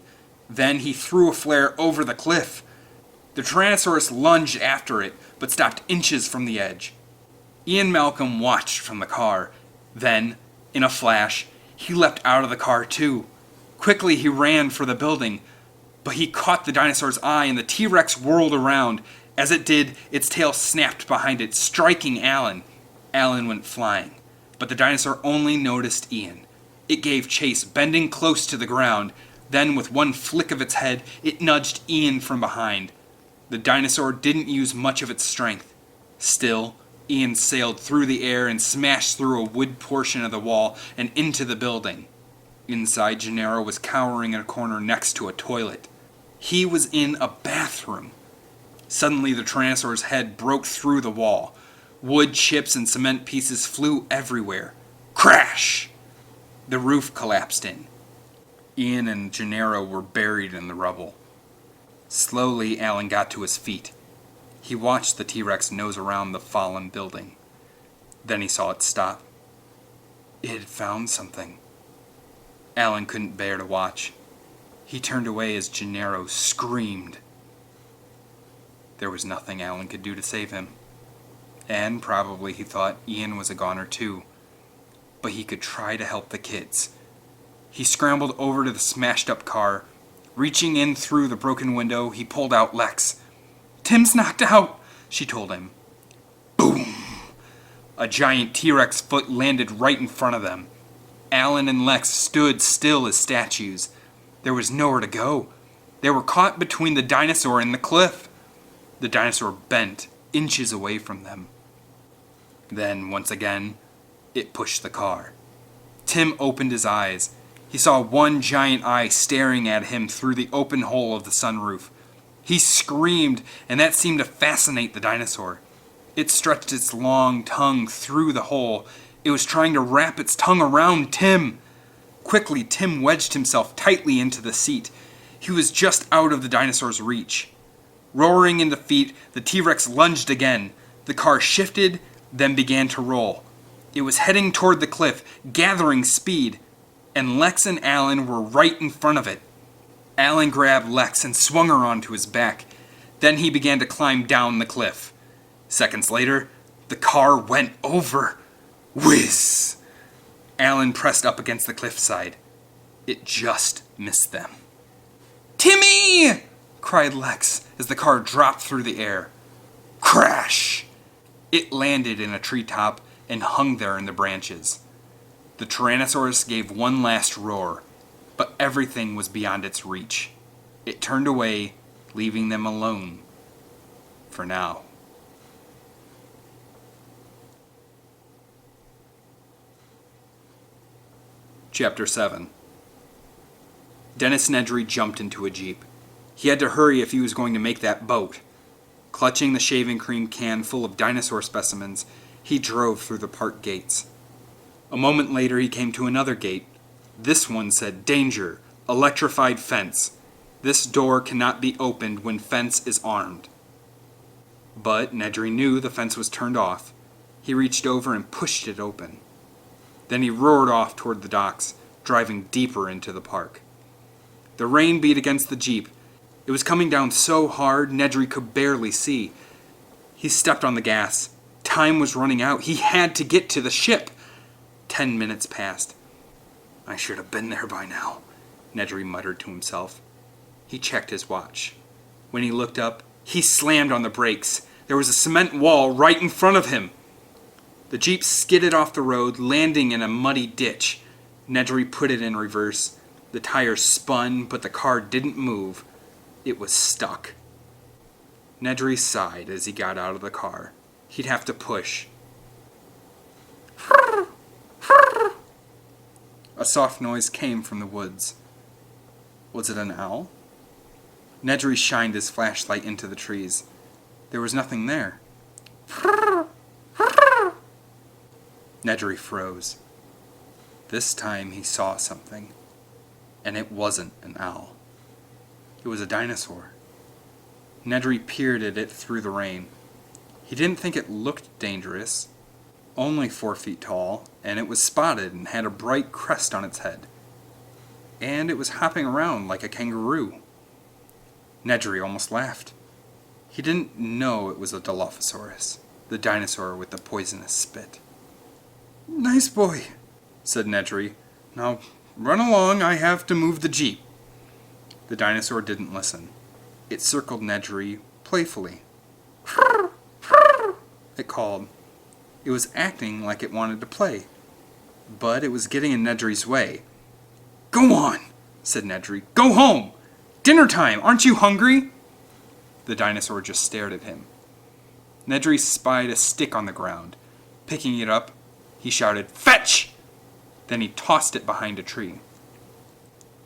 Then he threw a flare over the cliff. The Tyrannosaurus lunged after it, but stopped inches from the edge. Ian Malcolm watched from the car. Then, in a flash, he leapt out of the car too. Quickly he ran for the building, but he caught the dinosaur's eye and the T-Rex whirled around. As it did, its tail snapped behind it, striking Alan. Alan went flying, but the dinosaur only noticed Ian. It gave chase, bending close to the ground. Then, with one flick of its head, it nudged Ian from behind. The dinosaur didn't use much of its strength. Still, Ian sailed through the air and smashed through a wood portion of the wall and into the building. Inside, Gennaro was cowering in a corner next to a toilet. He was in a bathroom. Suddenly, the Tyrannosaur's head broke through the wall. Wood chips and cement pieces flew everywhere. Crash! The roof collapsed in. Ian and Gennaro were buried in the rubble. Slowly, Alan got to his feet. He watched the T-Rex nose around the fallen building. Then he saw it stop. It had found something. Alan couldn't bear to watch. He turned away as Gennaro screamed. There was nothing Alan could do to save him. And probably he thought Ian was a goner too. But he could try to help the kids. He scrambled over to the smashed-up car. Reaching in through the broken window, he pulled out Lex. "Tim's knocked out," she told him. Boom! A giant T-Rex foot landed right in front of them. Alan and Lex stood still as statues. There was nowhere to go. They were caught between the dinosaur and the cliff. The dinosaur bent inches away from them. Then, once again, it pushed the car. Tim opened his eyes. He saw one giant eye staring at him through the open hole of the sunroof. He screamed, and that seemed to fascinate the dinosaur. It stretched its long tongue through the hole. It was trying to wrap its tongue around Tim. Quickly, Tim wedged himself tightly into the seat. He was just out of the dinosaur's reach. Roaring in defeat, the T-Rex lunged again. The car shifted, then began to roll. It was heading toward the cliff, gathering speed, and Lex and Alan were right in front of it. Alan grabbed Lex and swung her onto his back. Then he began to climb down the cliff. Seconds later, the car went over. Whiz! Alan pressed up against the cliffside. It just missed them. "Timmy!" cried Lex as the car dropped through the air. Crash! It landed in a treetop and hung there in the branches. The Tyrannosaurus gave one last roar, but everything was beyond its reach. It turned away, leaving them alone. For now. Chapter 7. Dennis Nedry jumped into a jeep. He had to hurry if he was going to make that boat. Clutching the shaving cream can full of dinosaur specimens, he drove through the park gates. A moment later he came to another gate. This one said, "Danger! Electrified fence. This door cannot be opened when fence is armed." But Nedry knew the fence was turned off. He reached over and pushed it open. Then he roared off toward the docks, driving deeper into the park. The rain beat against the jeep. It was coming down so hard Nedry could barely see. He stepped on the gas. Time was running out. He had to get to the ship. 10 minutes passed. "I should have been there by now," Nedry muttered to himself. He checked his watch. When he looked up, he slammed on the brakes. There was a cement wall right in front of him. The jeep skidded off the road, landing in a muddy ditch. Nedry put it in reverse. The tires spun, but the car didn't move. It was stuck. Nedry sighed as he got out of the car. He'd have to push. A soft noise came from the woods. Was it an owl? Nedry shined his flashlight into the trees. There was nothing there. Nedry froze. This time he saw something, and it wasn't an owl. It was a dinosaur. Nedry peered at it through the rain. He didn't think it looked dangerous. Only 4 feet tall, and it was spotted and had a bright crest on its head. And it was hopping around like a kangaroo. Nedry almost laughed. He didn't know it was a Dilophosaurus, the dinosaur with the poisonous spit. "Nice boy," said Nedry. "Now run along, I have to move the jeep." The dinosaur didn't listen. It circled Nedry playfully. It called. It was acting like it wanted to play, but it was getting in Nedry's way. "Go on," said Nedry. "Go home! Dinner time! Aren't you hungry?" The dinosaur just stared at him. Nedry spied a stick on the ground. Picking it up, he shouted, "Fetch!" Then he tossed it behind a tree.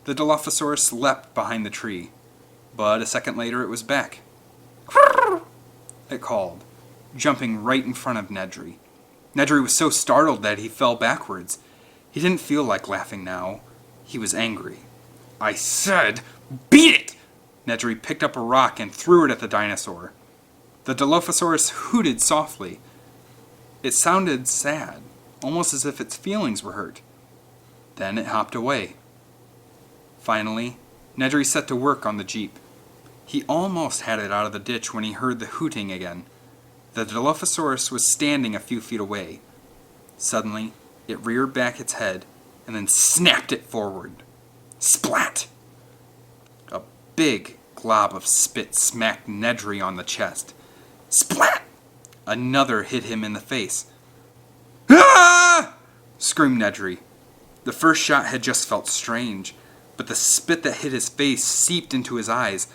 The Dilophosaurus leapt behind the tree, but a second later it was back. It called, jumping right in front of Nedry. Nedry was so startled that he fell backwards. He didn't feel like laughing now. He was angry. "I said, beat it!" Nedry picked up a rock and threw it at the dinosaur. The Dilophosaurus hooted softly. It sounded sad, almost as if its feelings were hurt. Then it hopped away. Finally, Nedry set to work on the jeep. He almost had it out of the ditch when he heard the hooting again. The Dilophosaurus was standing a few feet away. Suddenly, it reared back its head and then snapped it forward. Splat! A big glob of spit smacked Nedry on the chest. Splat! Another hit him in the face. "Ah!" screamed Nedry. The first shot had just felt strange, but the spit that hit his face seeped into his eyes.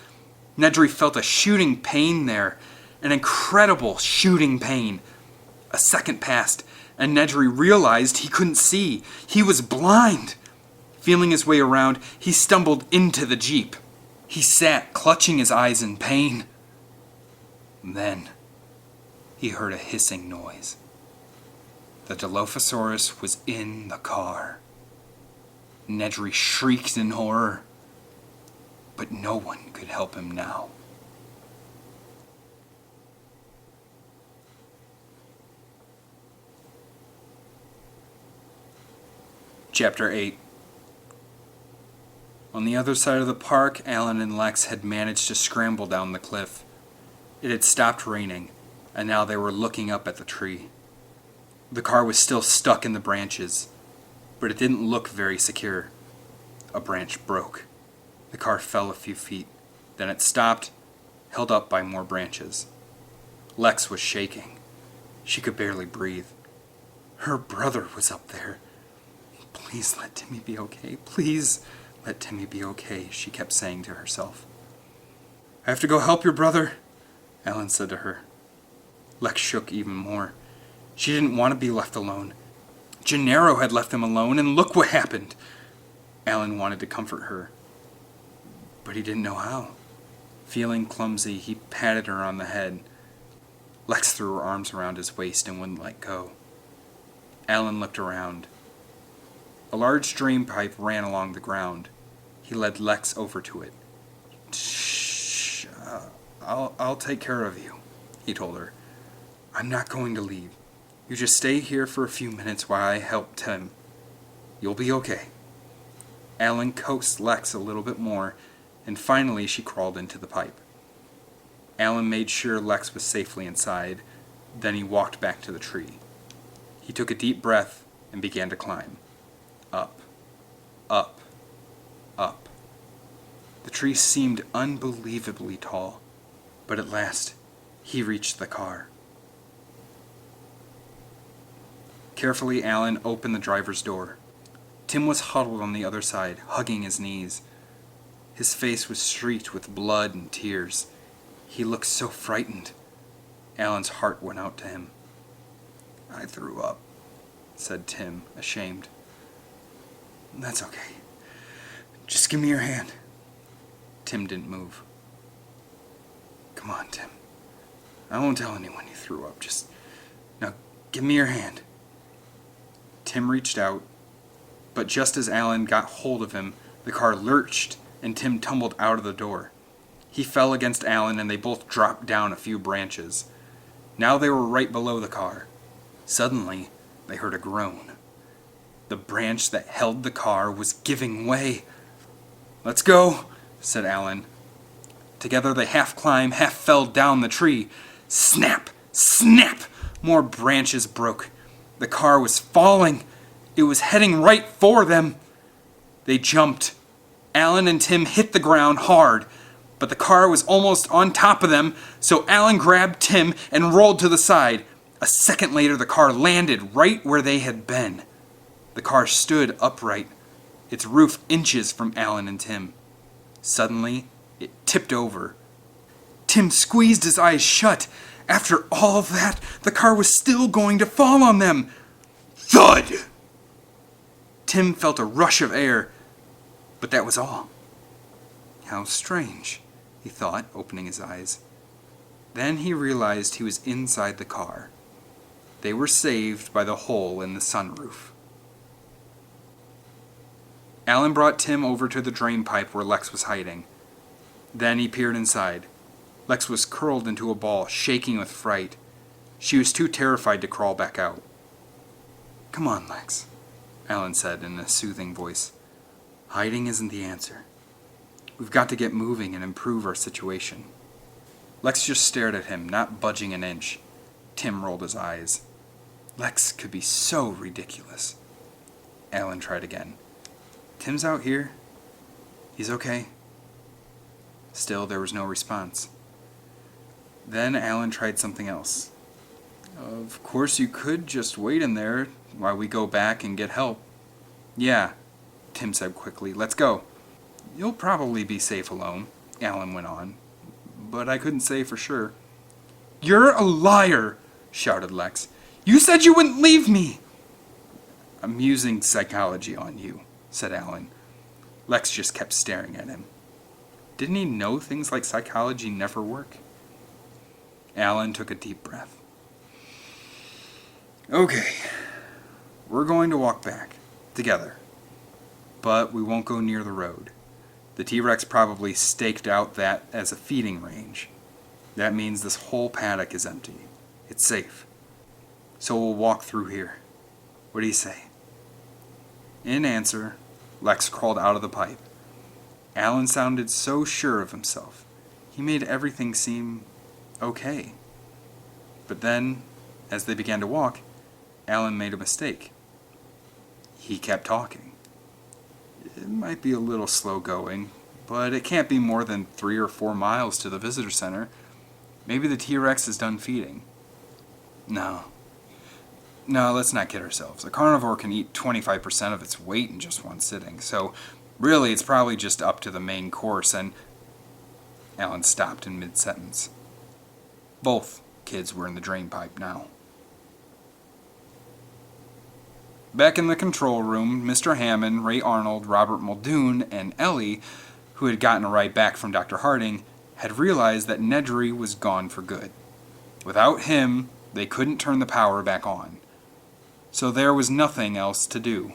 Nedry felt a shooting pain there, an incredible shooting pain. A second passed, and Nedry realized he couldn't see. He was blind. Feeling his way around, he stumbled into the jeep. He sat, clutching his eyes in pain. Then, he heard a hissing noise. The Dilophosaurus was in the car. Nedry shrieked in horror, but no one could help him now. Chapter 8. On the other side of the park, Alan and Lex had managed to scramble down the cliff. It had stopped raining, and now they were looking up at the tree. The car was still stuck in the branches, but it didn't look very secure. A branch broke. The car fell a few feet. Then it stopped, held up by more branches. Lex was shaking. She could barely breathe. Her brother was up there. "Please let Timmy be okay. Please let Timmy be okay," she kept saying to herself. "I have to go help your brother," Alan said to her. Lex shook even more. She didn't want to be left alone. Gennaro had left them alone, and look what happened. Alan wanted to comfort her, but he didn't know how. Feeling clumsy, he patted her on the head. Lex threw her arms around his waist and wouldn't let go. Alan looked around. A large drain pipe ran along the ground. He led Lex over to it. "Shh, I'll take care of you," he told her. "I'm not going to leave. You just stay here for a few minutes while I help Tim. You'll be okay." Alan coaxed Lex a little bit more, and finally she crawled into the pipe. Alan made sure Lex was safely inside, then he walked back to the tree. He took a deep breath and began to climb. Up, up, up. The tree seemed unbelievably tall, but at last he reached the car. Carefully, Alan opened the driver's door. Tim was huddled on the other side, hugging his knees. His face was streaked with blood and tears. He looked so frightened. Alan's heart went out to him. "I threw up," said Tim, ashamed. "That's okay. Just give me your hand." Tim didn't move. "Come on, Tim. I won't tell anyone you threw up. Now give me your hand." Tim reached out, but just as Alan got hold of him, the car lurched and Tim tumbled out of the door. He fell against Alan and they both dropped down a few branches. Now they were right below the car. Suddenly, they heard a groan. The branch that held the car was giving way. "Let's go," said Alan. Together they half climbed, half fell down the tree. Snap! Snap! More branches broke. The car was falling. It was heading right for them. They jumped. Alan and Tim hit the ground hard, but the car was almost on top of them, so Alan grabbed Tim and rolled to the side. A second later, the car landed right where they had been. The car stood upright, its roof inches from Alan and Tim. Suddenly, it tipped over. Tim squeezed his eyes shut. After all that, the car was still going to fall on them. Thud! Tim felt a rush of air, but that was all. How strange, he thought, opening his eyes. Then he realized he was inside the car. They were saved by the hole in the sunroof. Alan brought Tim over to the drain pipe where Lex was hiding. Then he peered inside. Lex was curled into a ball, shaking with fright. She was too terrified to crawl back out. "Come on, Lex," Alan said in a soothing voice. "Hiding isn't the answer. We've got to get moving and improve our situation." Lex just stared at him, not budging an inch. Tim rolled his eyes. Lex could be so ridiculous. Alan tried again. "Tim's out here. He's okay." Still, there was no response. Then Alan tried something else. "Of course you could just wait in there while we go back and get help." "Yeah," Tim said quickly. "Let's go." "You'll probably be safe alone," Alan went on. "But I couldn't say for sure." "You're a liar!" shouted Lex. "You said you wouldn't leave me!" "I'm using psychology on you," said Alan. Lex just kept staring at him. Didn't he know things like psychology never work? Alan took a deep breath. "Okay, we're going to walk back, together. But we won't go near the road. The T-Rex probably staked out that as a feeding range. That means this whole paddock is empty. It's safe. So we'll walk through here. What do you say?" In answer, Lex crawled out of the pipe. Alan sounded so sure of himself. He made everything seem okay. But then, as they began to walk, Alan made a mistake. He kept talking. It might be a little slow going, but it can't be more than 3 or 4 miles to the visitor center. Maybe the T-Rex is done feeding. No, let's not kid ourselves. A carnivore can eat 25% of its weight in just one sitting, so really it's probably just up to the main course, and... Alan stopped in mid-sentence. Both kids were in the drain pipe now. Back in the control room, Mr. Hammond, Ray Arnold, Robert Muldoon, and Ellie, who had gotten a ride back from Dr. Harding, had realized that Nedry was gone for good. Without him, they couldn't turn the power back on. So there was nothing else to do.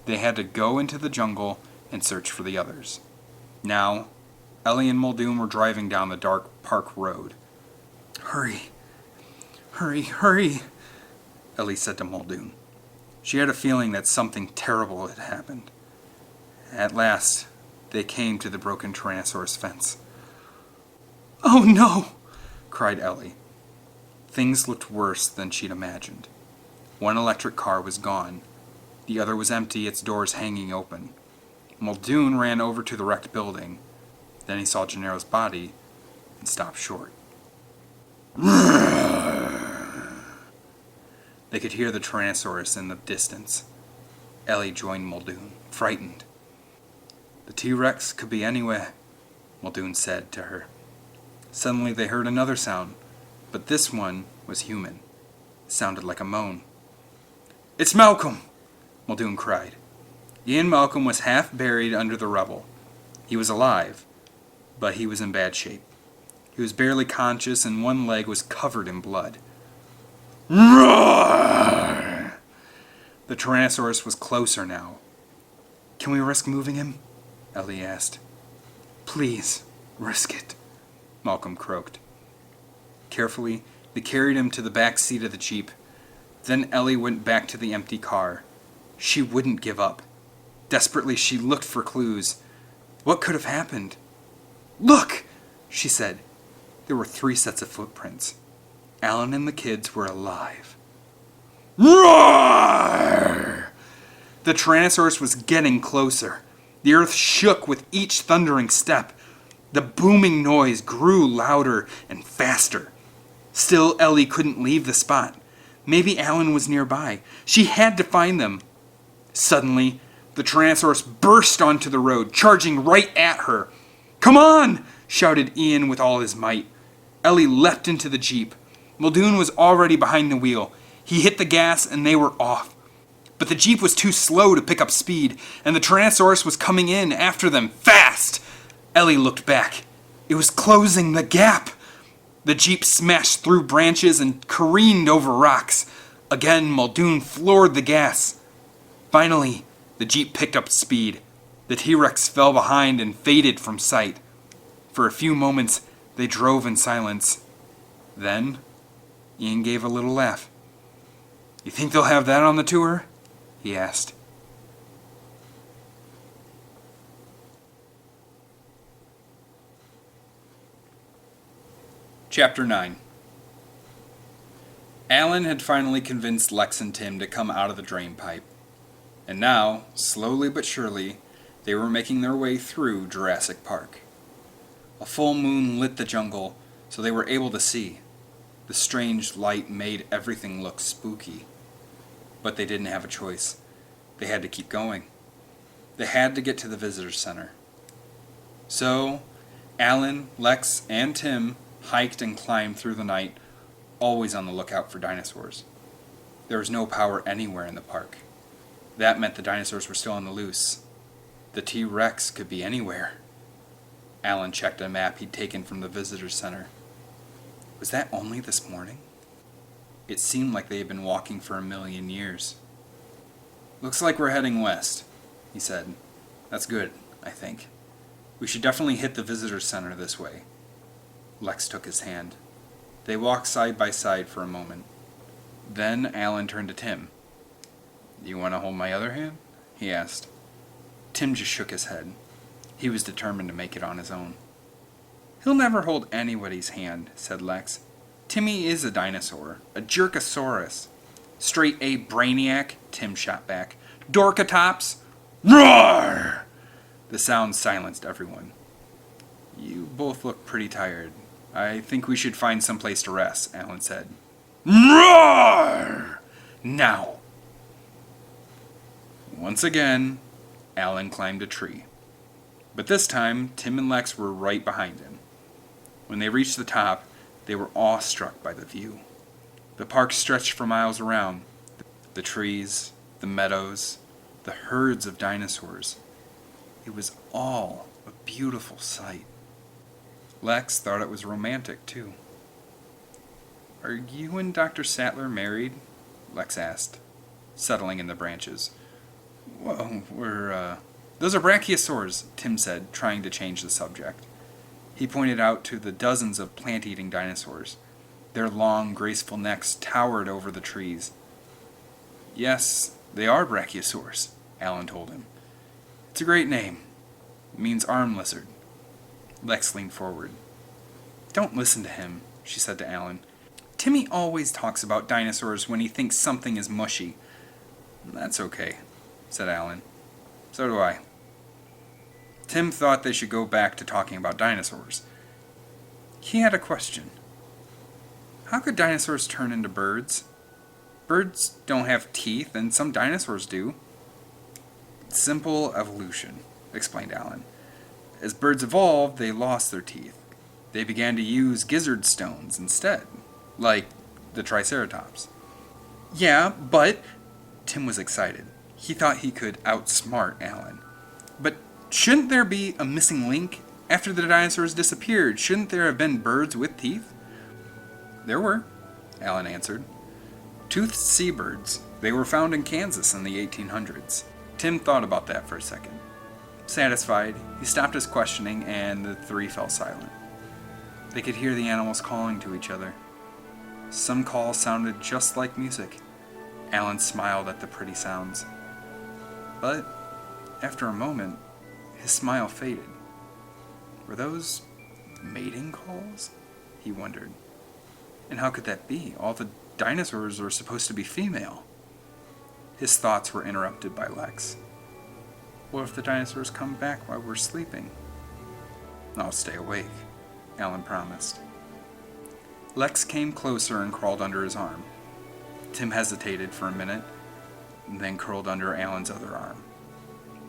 They had to go into the jungle and search for the others. Now, Ellie and Muldoon were driving down the dark park road. "Hurry, hurry, hurry," Ellie said to Muldoon. She had a feeling that something terrible had happened. At last, they came to the broken Tyrannosaurus fence. "Oh no!" cried Ellie. Things looked worse than she'd imagined. One electric car was gone. The other was empty, its doors hanging open. Muldoon ran over to the wrecked building. Then he saw Gennaro's body and stopped short. They could hear the Tyrannosaurus in the distance. Ellie joined Muldoon, frightened. "The T-Rex could be anywhere," Muldoon said to her. Suddenly they heard another sound, but this one was human. It sounded like a moan. "It's Malcolm!" Muldoon cried. Ian Malcolm was half buried under the rubble. He was alive, but he was in bad shape. He was barely conscious and one leg was covered in blood. Roar! The Tyrannosaurus was closer now. "Can we risk moving him?" Ellie asked. "Please, risk it," Malcolm croaked. Carefully, they carried him to the back seat of the Jeep. Then Ellie went back to the empty car. She wouldn't give up. Desperately, she looked for clues. What could have happened? "Look!" she said. There were 3 sets of footprints. Alan and the kids were alive. Roar! The Tyrannosaurus was getting closer. The earth shook with each thundering step. The booming noise grew louder and faster. Still, Ellie couldn't leave the spot. Maybe Alan was nearby. She had to find them. Suddenly, the Tyrannosaurus burst onto the road, charging right at her. "Come on!" shouted Ian with all his might. Ellie leapt into the Jeep. Muldoon was already behind the wheel. He hit the gas and they were off. But the Jeep was too slow to pick up speed, and the Tyrannosaurus was coming in after them, fast. Ellie looked back. It was closing the gap. The Jeep smashed through branches and careened over rocks. Again, Muldoon floored the gas. Finally, the Jeep picked up speed. The T-Rex fell behind and faded from sight. For a few moments, they drove in silence. Then, Ian gave a little laugh. "You think they'll have that on the tour?" he asked. Chapter 9. Alan had finally convinced Lex and Tim to come out of the drain pipe. And now, slowly but surely, they were making their way through Jurassic Park. A full moon lit the jungle, so they were able to see. The strange light made everything look spooky. But they didn't have a choice. They had to keep going. They had to get to the visitor center. So, Alan, Lex, and Tim hiked and climbed through the night, always on the lookout for dinosaurs. There was no power anywhere in the park. That meant the dinosaurs were still on the loose. The T-Rex could be anywhere. Alan checked a map he'd taken from the visitor center. Was that only this morning? It seemed like they had been walking for 1,000,000 years. "Looks like we're heading west," he said. "That's good, I think. We should definitely hit the visitor center this way." Lex took his hand. They walked side by side for a moment. Then Alan turned to Tim. "You want to hold my other hand?" he asked. Tim just shook his head. He was determined to make it on his own. "He'll never hold anybody's hand," said Lex. "Timmy is a dinosaur, a Jerkosaurus." "Straight A brainiac," Tim shot back. "Dorkatops!" Roar! The sound silenced everyone. "You both look pretty tired. I think we should find some place to rest," Alan said. Roar! Now! Once again, Alan climbed a tree. But this time, Tim and Lex were right behind him. When they reached the top, they were awestruck by the view. The park stretched for miles around. The trees, the meadows, the herds of dinosaurs. It was all a beautiful sight. Lex thought it was romantic, too. "Are you and Dr. Sattler married?" Lex asked, settling in the branches. "Whoa, those are brachiosaurs," Tim said, trying to change the subject. He pointed out to the dozens of plant-eating dinosaurs. Their long, graceful necks towered over the trees. "Yes, they are brachiosaurs," Alan told him. "It's a great name. It means arm lizard." Lex leaned forward. "Don't listen to him," she said to Alan. "Timmy always talks about dinosaurs when he thinks something is mushy." "That's okay," said Alan. "So do I." Tim thought they should go back to talking about dinosaurs. He had a question. How could dinosaurs turn into birds? Birds don't have teeth, and some dinosaurs do. "Simple evolution," explained Alan. "As birds evolved, they lost their teeth. They began to use gizzard stones instead, like the Triceratops." "Yeah, but..." Tim was excited. He thought he could outsmart Alan. "But shouldn't there be a missing link? After the dinosaurs disappeared, shouldn't there have been birds with teeth?" "There were," Alan answered. "Toothed seabirds. They were found in Kansas in the 1800s. Tim thought about that for a second. Satisfied, he stopped his questioning, and the three fell silent. They could hear the animals calling to each other. Some calls sounded just like music. Alan smiled at the pretty sounds. But, after a moment, his smile faded. Were those mating calls? He wondered. And how could that be? All the dinosaurs are supposed to be female. His thoughts were interrupted by Lex. "What if the dinosaurs come back while we're sleeping?" "I'll stay awake," Alan promised. Lex came closer and crawled under his arm. Tim hesitated for a minute, and then curled under Alan's other arm.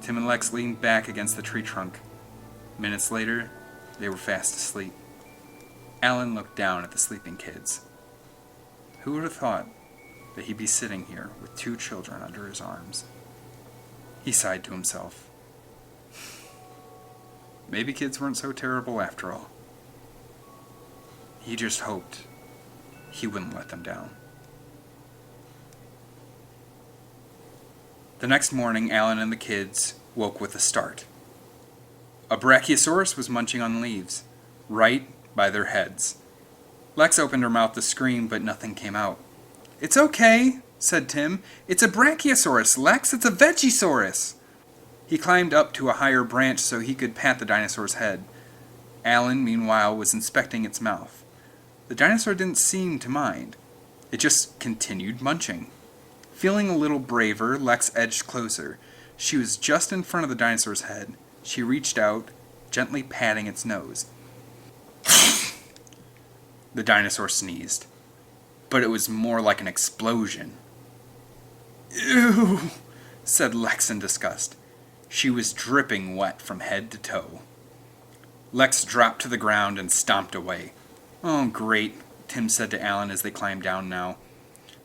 Tim and Lex leaned back against the tree trunk. Minutes later, they were fast asleep. Alan looked down at the sleeping kids. Who would have thought that he'd be sitting here with two children under his arms? He sighed to himself. Maybe kids weren't so terrible after all. He just hoped he wouldn't let them down. The next morning, Alan and the kids woke with a start. A brachiosaurus was munching on leaves, right by their heads. Lex opened her mouth to scream, but nothing came out. "It's okay," said Tim. "It's a brachiosaurus, Lex. It's a vegisaurus." He climbed up to a higher branch so he could pat the dinosaur's head. Alan, meanwhile, was inspecting its mouth. The dinosaur didn't seem to mind. It just continued munching. Feeling a little braver, Lex edged closer. She was just in front of the dinosaur's head. She reached out, gently patting its nose. The dinosaur sneezed, but it was more like an explosion. "Ew," said Lex in disgust. She was dripping wet from head to toe. Lex dropped to the ground and stomped away. "Oh, great," Tim said to Alan as they climbed down now.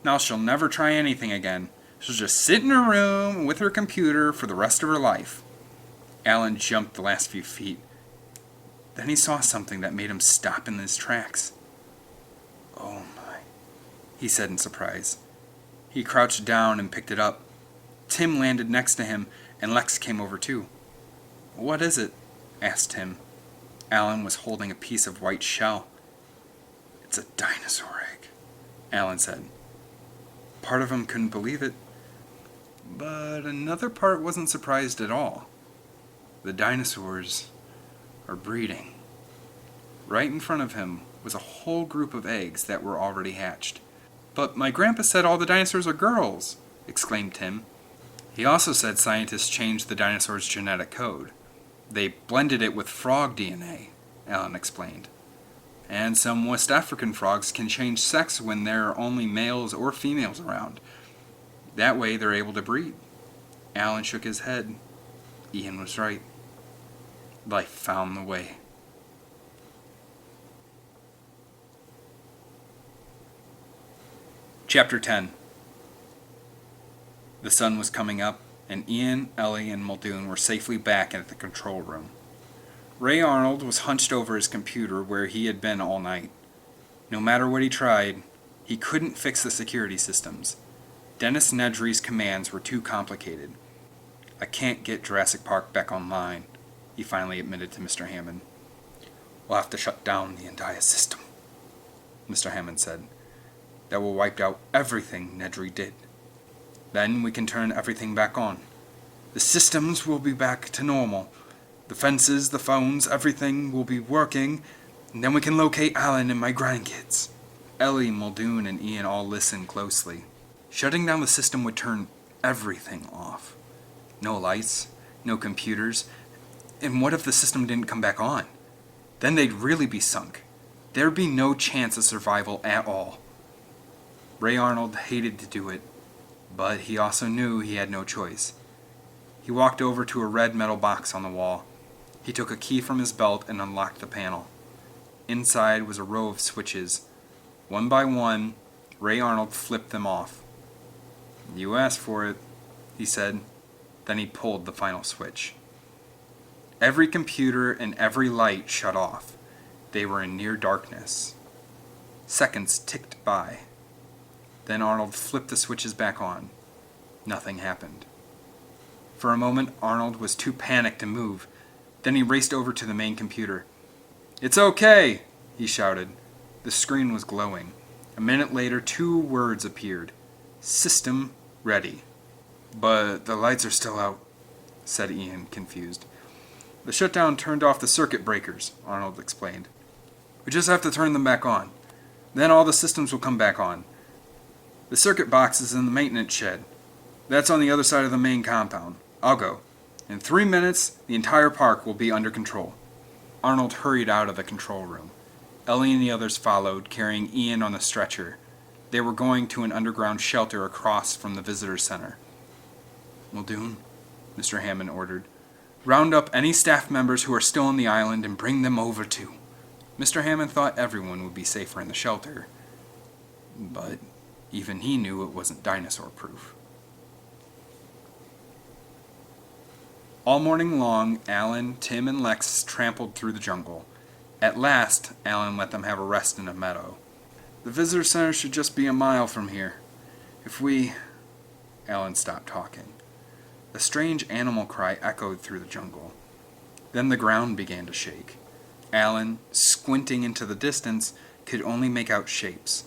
"Now she'll never try anything again. She'll just sit in her room with her computer for the rest of her life." Alan jumped the last few feet. Then he saw something that made him stop in his tracks. "Oh my," he said in surprise. He crouched down and picked it up. Tim landed next to him, and Lex came over too. "What is it?" asked Tim. Alan was holding a piece of white shell. "It's a dinosaur egg," Alan said. Part of him couldn't believe it, but another part wasn't surprised at all. The dinosaurs are breeding. Right in front of him was a whole group of eggs that were already hatched. "But my grandpa said all the dinosaurs are girls," exclaimed Tim. He also said scientists changed the dinosaurs' genetic code. They blended it with frog DNA, Alan explained. And some West African frogs can change sex when there are only males or females around. That way they're able to breed. Alan shook his head. Ian was right. Life found the way. Chapter 10. The sun was coming up, and Ian, Ellie, and Muldoon were safely back at the control room. Ray Arnold was hunched over his computer where he had been all night. No matter what he tried, he couldn't fix the security systems. Dennis Nedry's commands were too complicated. "I can't get Jurassic Park back online," he finally admitted to Mr. Hammond. "We'll have to shut down the entire system," Mr. Hammond said. "That will wipe out everything Nedry did. Then we can turn everything back on. The systems will be back to normal. The fences, the phones, everything will be working, and then we can locate Alan and my grandkids." Ellie, Muldoon, and Ian all listened closely. Shutting down the system would turn everything off. No lights, no computers, and what if the system didn't come back on? Then they'd really be sunk. There'd be no chance of survival at all. Ray Arnold hated to do it, but he also knew he had no choice. He walked over to a red metal box on the wall. He took a key from his belt and unlocked the panel. Inside was a row of switches. One by one, Ray Arnold flipped them off. "You asked for it," he said. Then he pulled the final switch. Every computer and every light shut off. They were in near darkness. Seconds ticked by. Then Arnold flipped the switches back on. Nothing happened. For a moment, Arnold was too panicked to move. Then he raced over to the main computer. "It's okay," he shouted. The screen was glowing. A minute later, 2 words appeared. "System ready." "But the lights are still out," said Ian, confused. "The shutdown turned off the circuit breakers," Arnold explained. "We just have to turn them back on. Then all the systems will come back on. The circuit box is in the maintenance shed. That's on the other side of the main compound. I'll go. In 3 minutes, the entire park will be under control." Arnold hurried out of the control room. Ellie and the others followed, carrying Ian on a stretcher. They were going to an underground shelter across from the visitor center. "Muldoon," Mr. Hammond ordered, "round up any staff members who are still on the island and bring them over too." Mr. Hammond thought everyone would be safer in the shelter, but even he knew it wasn't dinosaur-proof. All morning long, Alan, Tim, and Lex trampled through the jungle. At last, Alan let them have a rest in a meadow. "The visitor center should just be a mile from here. If we..." Alan stopped talking. A strange animal cry echoed through the jungle. Then the ground began to shake. Alan, squinting into the distance, could only make out shapes.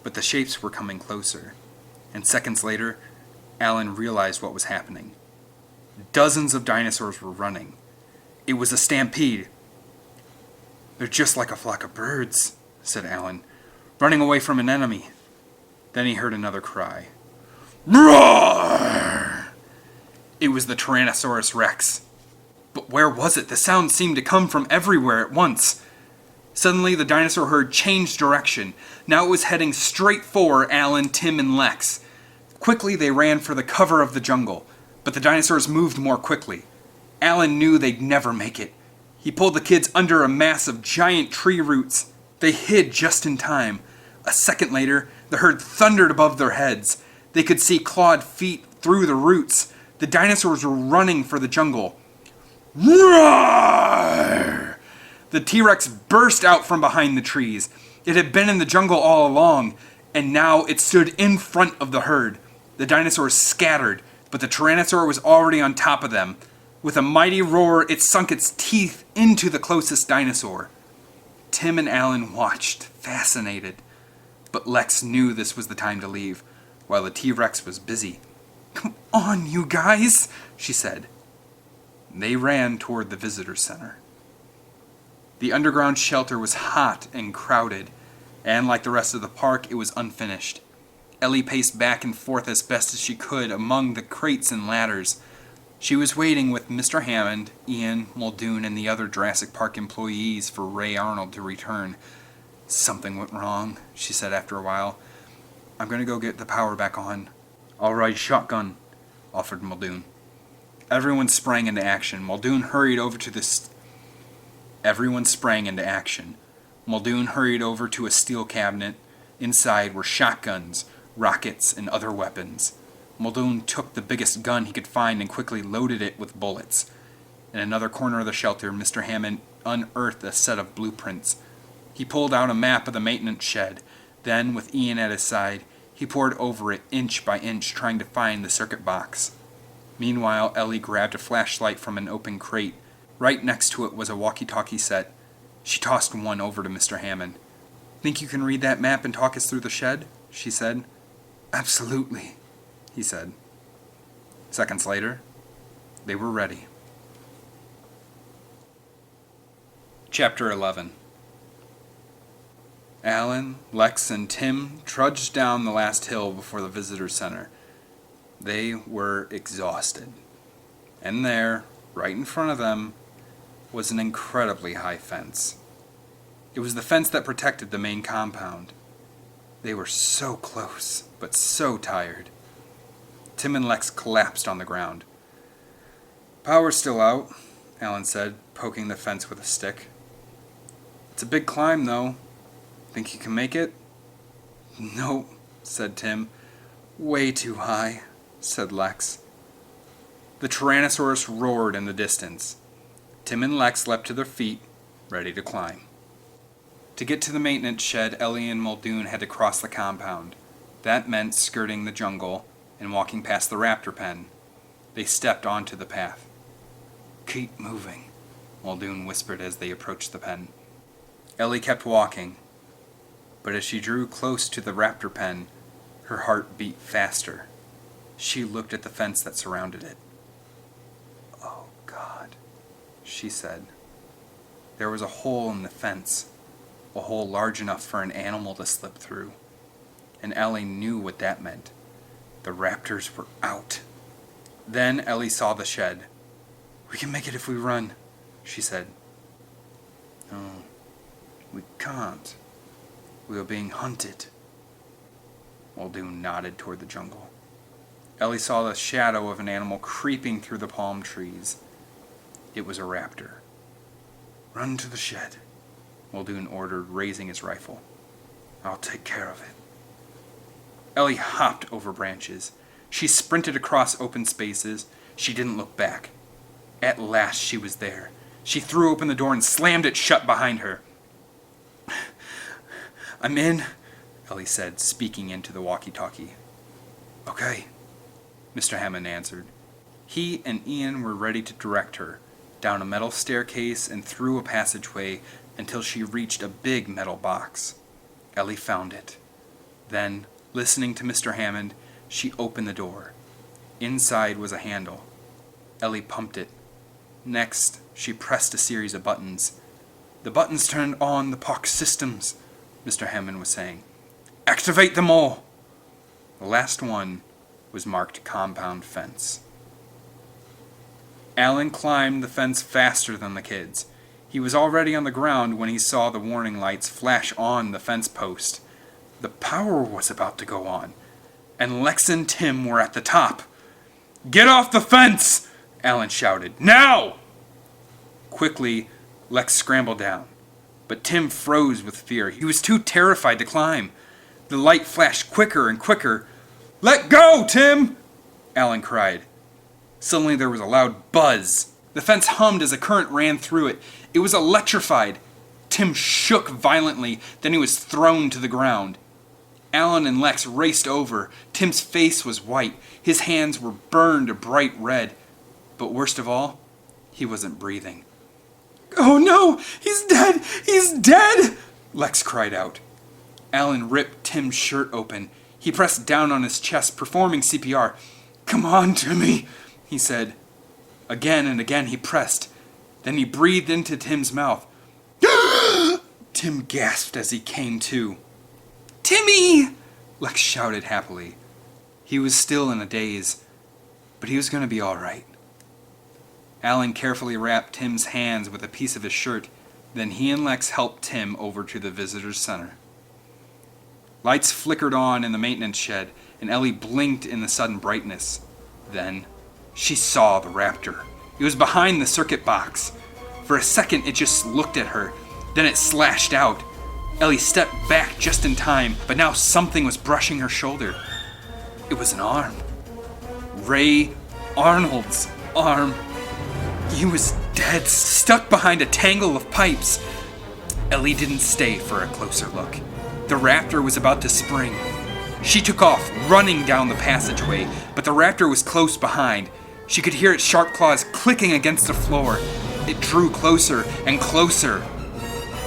But the shapes were coming closer. And seconds later, Alan realized what was happening. Dozens of dinosaurs were running. It was a stampede. "They're just like a flock of birds," said Alan, "running away from an enemy." Then he heard another cry. Roar! It was the Tyrannosaurus Rex. But where was it? The sound seemed to come from everywhere at once. Suddenly, the dinosaur herd changed direction. Now it was heading straight for Alan, Tim, and Lex. Quickly, they ran for the cover of the jungle. But the dinosaurs moved more quickly. Alan knew they'd never make it. He pulled the kids under a mass of giant tree roots. They hid just in time. A second later, the herd thundered above their heads. They could see clawed feet through the roots. The dinosaurs were running for the jungle. Roar! The T-Rex burst out from behind the trees. It had been in the jungle all along, and now it stood in front of the herd. The dinosaurs scattered, but the Tyrannosaur was already on top of them. With a mighty roar, it sunk its teeth into the closest dinosaur. Tim and Alan watched, fascinated. But Lex knew this was the time to leave, while the T-Rex was busy. "Come on, you guys," she said. They ran toward the visitor center. The underground shelter was hot and crowded, and like the rest of the park, it was unfinished. Ellie paced back and forth as best as she could among the crates and ladders. She was waiting with Mr. Hammond, Ian, Muldoon, and the other Jurassic Park employees for Ray Arnold to return. "Something went wrong," she said after a while. "I'm going to go get the power back on." "I'll ride shotgun," offered Muldoon. Everyone sprang into action. Muldoon hurried over to a steel cabinet. Inside were shotguns, rockets, and other weapons. Muldoon took the biggest gun he could find and quickly loaded it with bullets. In another corner of the shelter, Mr. Hammond unearthed a set of blueprints. He pulled out a map of the maintenance shed. Then, with Ian at his side, he pored over it inch by inch, trying to find the circuit box. Meanwhile, Ellie grabbed a flashlight from an open crate. Right next to it was a walkie-talkie set. She tossed one over to Mr. Hammond. "Think you can read that map and talk us through the shed?" she said. "Absolutely," he said. Seconds later, they were ready. Chapter 11. Alan, Lex, and Tim trudged down the last hill before the visitor center. They were exhausted. And there, right in front of them, was an incredibly high fence. It was the fence that protected the main compound. They were so close, but so tired. Tim and Lex collapsed on the ground. "Power's still out," Alan said, poking the fence with a stick. "It's a big climb, though. Think you can make it?" "No," said Tim. "Way too high," said Lex. The Tyrannosaurus roared in the distance. Tim and Lex leapt to their feet, ready to climb. To get to the maintenance shed, Ellie and Muldoon had to cross the compound. That meant skirting the jungle and walking past the raptor pen. They stepped onto the path. "Keep moving," Muldoon whispered as they approached the pen. Ellie kept walking, but as she drew close to the raptor pen, her heart beat faster. She looked at the fence that surrounded it. "Oh, God," she said. There was a hole in the fence, a hole large enough for an animal to slip through. And Ellie knew what that meant. The raptors were out. Then Ellie saw the shed. "We can make it if we run," she said. "No, we can't. We are being hunted." Muldoon nodded toward the jungle. Ellie saw the shadow of an animal creeping through the palm trees. It was a raptor. "Run to the shed," Muldoon ordered, raising his rifle. "I'll take care of it." Ellie hopped over branches. She sprinted across open spaces. She didn't look back. At last she was there. She threw open the door and slammed it shut behind her. "I'm in," Ellie said, speaking into the walkie-talkie. "Okay," Mr. Hammond answered. He and Ian were ready to direct her, down a metal staircase and through a passageway until she reached a big metal box. Ellie found it. Then, listening to Mr. Hammond, she opened the door. Inside was a handle. Ellie pumped it. Next, she pressed a series of buttons. "The buttons turned on the Park systems," Mr. Hammond was saying. "Activate them all!" The last one was marked compound fence. Alan climbed the fence faster than the kids. He was already on the ground when he saw the warning lights flash on the fence post. The power was about to go on, and Lex and Tim were at the top. "Get off the fence!" Alan shouted. "Now!" Quickly, Lex scrambled down, but Tim froze with fear. He was too terrified to climb. The light flashed quicker and quicker. "Let go, Tim!" Alan cried. Suddenly there was a loud buzz. The fence hummed as a current ran through it. It was electrified. Tim shook violently, then he was thrown to the ground. Alan and Lex raced over. Tim's face was white. His hands were burned a bright red. But worst of all, he wasn't breathing. "Oh no! He's dead! He's dead!" Lex cried out. Alan ripped Tim's shirt open. He pressed down on his chest, performing CPR. "Come on, Timmy," he said. Again and again he pressed. Then he breathed into Tim's mouth. Tim gasped as he came to. "Timmy!" Lex shouted happily. He was still in a daze, but he was going to be all right. Alan carefully wrapped Tim's hands with a piece of his shirt. Then he and Lex helped Tim over to the visitor's center. Lights flickered on in the maintenance shed, and Ellie blinked in the sudden brightness. Then she saw the raptor. It was behind the circuit box. For a second, it just looked at her. Then it slashed out. Ellie stepped back just in time, but now something was brushing her shoulder. It was an arm. Ray Arnold's arm. He was dead, stuck behind a tangle of pipes. Ellie didn't stay for a closer look. The raptor was about to spring. She took off, running down the passageway, but the raptor was close behind. She could hear its sharp claws clicking against the floor. It drew closer and closer.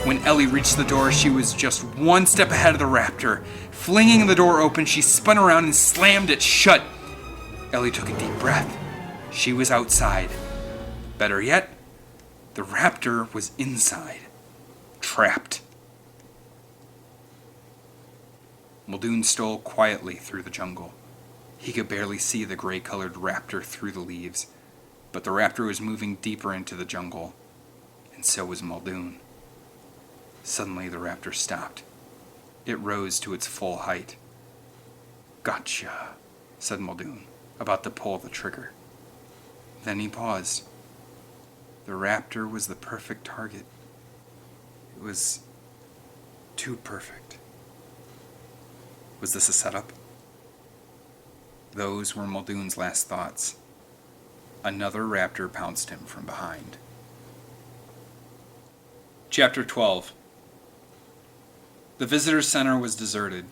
When Ellie reached the door, she was just one step ahead of the raptor. Flinging the door open, she spun around and slammed it shut. Ellie took a deep breath. She was outside. Better yet, the raptor was inside. Trapped. Muldoon stole quietly through the jungle. He could barely see the gray-colored raptor through the leaves, but the raptor was moving deeper into the jungle, and so was Muldoon. Suddenly the raptor stopped. It rose to its full height. "Gotcha," said Muldoon, about to pull the trigger. Then he paused. The raptor was the perfect target. It was too perfect. Was this a setup? Those were Muldoon's last thoughts. Another raptor pounced him from behind. Chapter 12. The visitor center was deserted.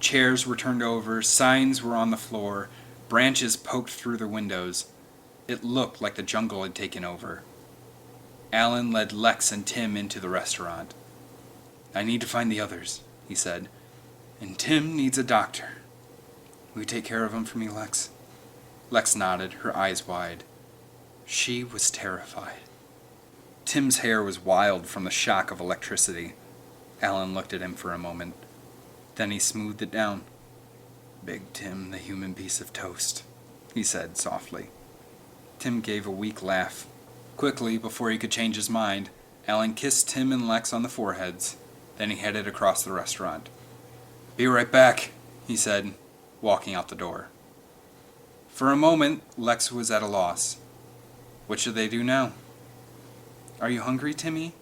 Chairs were turned over, signs were on the floor, branches poked through the windows. It looked like the jungle had taken over. Alan led Lex and Tim into the restaurant. "I need to find the others," he said. "And Tim needs a doctor. Will you take care of him for me, Lex?" Lex nodded, her eyes wide. She was terrified. Tim's hair was wild from the shock of electricity. Alan looked at him for a moment. Then he smoothed it down. "Big Tim, the human piece of toast," he said softly. Tim gave a weak laugh. Quickly, before he could change his mind, Alan kissed Tim and Lex on the foreheads. Then he headed across the restaurant. "Be right back," he said, walking out the door. For a moment, Lex was at a loss. What should they do now? "Are you hungry, Timmy?"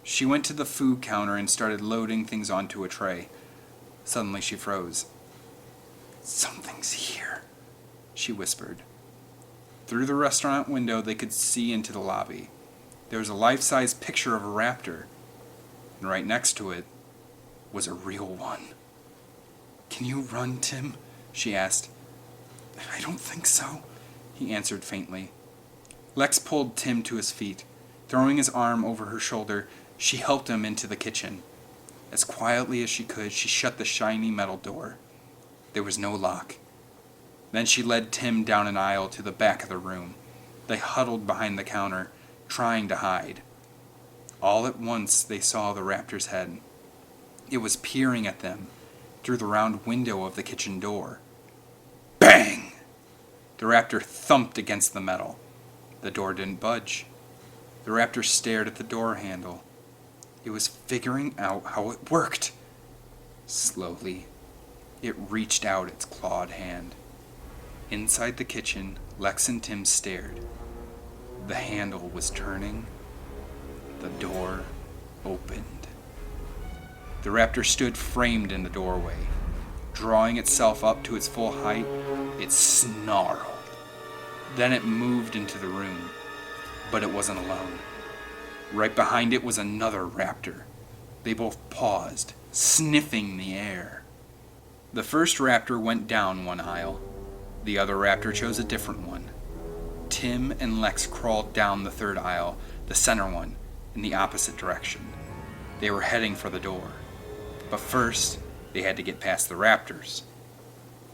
She went to the food counter and started loading things onto a tray. Suddenly she froze. "Something's here," she whispered. Through the restaurant window they could see into the lobby. There was a life-size picture of a raptor, and right next to it was a real one. "Can you run, Tim?" she asked. "I don't think so," he answered faintly. Lex pulled Tim to his feet. Throwing his arm over her shoulder, she helped him into the kitchen. As quietly as she could, she shut the shiny metal door. There was no lock. Then she led Tim down an aisle to the back of the room. They huddled behind the counter, trying to hide. All at once they saw the raptor's head. It was peering at them through the round window of the kitchen door. Bang! The raptor thumped against the metal. The door didn't budge. The raptor stared at the door handle. It was figuring out how it worked. Slowly, it reached out its clawed hand. Inside the kitchen, Lex and Tim stared. The handle was turning. The door opened. The raptor stood framed in the doorway. Drawing itself up to its full height, it snarled. Then it moved into the room, but it wasn't alone. Right behind it was another raptor. They both paused, sniffing the air. The first raptor went down one aisle. The other raptor chose a different one. Tim and Lex crawled down the third aisle, the center one, in the opposite direction. They were heading for the door. But first, they had to get past the raptors.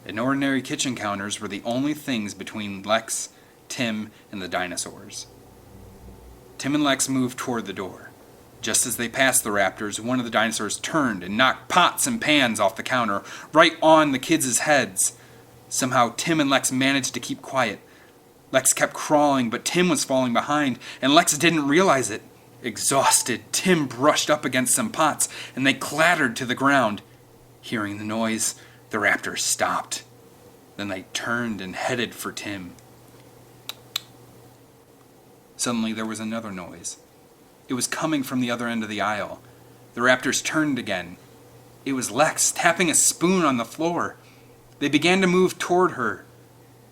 And ordinary kitchen counters were the only things between Lex, Tim, and the dinosaurs. Tim and Lex moved toward the door. Just as they passed the raptors, one of the dinosaurs turned and knocked pots and pans off the counter, right on the kids' heads. Somehow, Tim and Lex managed to keep quiet. Lex kept crawling, but Tim was falling behind, and Lex didn't realize it. Exhausted, Tim brushed up against some pots, and they clattered to the ground. Hearing the noise, the raptors stopped. Then they turned and headed for Tim. Suddenly there was another noise. It was coming from the other end of the aisle. The raptors turned again. It was Lex, tapping a spoon on the floor. They began to move toward her.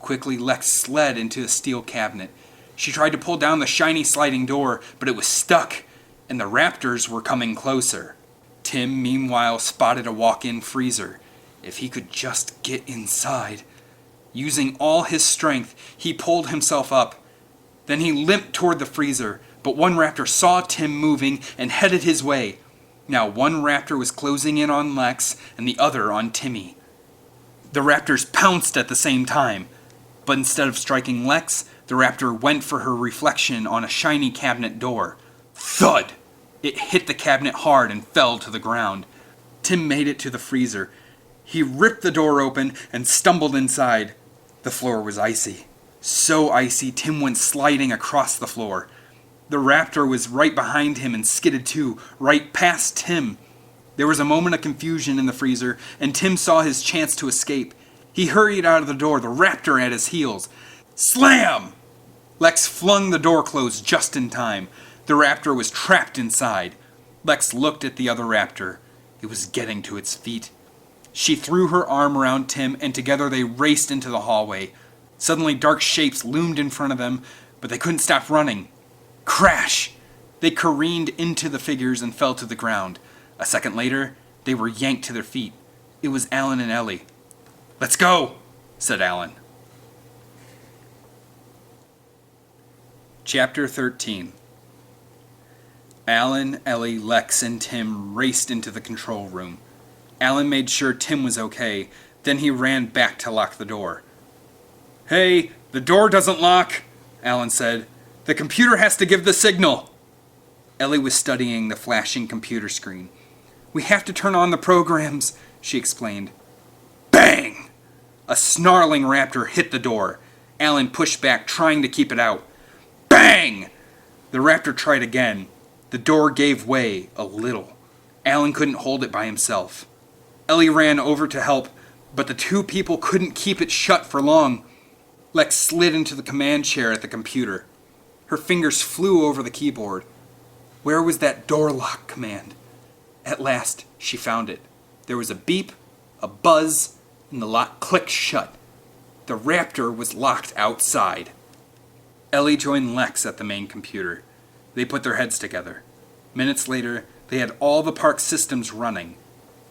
Quickly, Lex slid into a steel cabinet. She tried to pull down the shiny sliding door, but it was stuck, and the raptors were coming closer. Tim, meanwhile, spotted a walk-in freezer. If he could just get inside. Using all his strength, he pulled himself up. Then he limped toward the freezer, but one raptor saw Tim moving and headed his way. Now one raptor was closing in on Lex and the other on Timmy. The raptors pounced at the same time, but instead of striking Lex, the raptor went for her reflection on a shiny cabinet door. Thud! It hit the cabinet hard and fell to the ground. Tim made it to the freezer. He ripped the door open and stumbled inside. The floor was icy. So icy, Tim went sliding across the floor. The raptor was right behind him and skidded too, right past Tim. There was a moment of confusion in the freezer, and Tim saw his chance to escape. He hurried out of the door, the raptor at his heels. Slam! Lex flung the door closed just in time. The raptor was trapped inside. Lex looked at the other raptor. It was getting to its feet. She threw her arm around Tim, and together they raced into the hallway. Suddenly dark shapes loomed in front of them, but they couldn't stop running. Crash! They careened into the figures and fell to the ground. A second later, they were yanked to their feet. It was Alan and Ellie. Let's go, said Alan. Chapter 13. Alan, Ellie, Lex, and Tim raced into the control room. Alan made sure Tim was okay, then he ran back to lock the door. Hey, the door doesn't lock, Alan said. The computer has to give the signal. Ellie was studying the flashing computer screen. We have to turn on the programs, she explained. Bang! A snarling raptor hit the door. Alan pushed back, trying to keep it out. Bang! The raptor tried again. The door gave way a little. Alan couldn't hold it by himself. Ellie ran over to help, but the two people couldn't keep it shut for long. Lex slid into the command chair at the computer. Her fingers flew over the keyboard. Where was that door lock command? At last, she found it. There was a beep, a buzz, and the lock clicked shut. The raptor was locked outside. Ellie joined Lex at the main computer. They put their heads together. Minutes later, they had all the park systems running.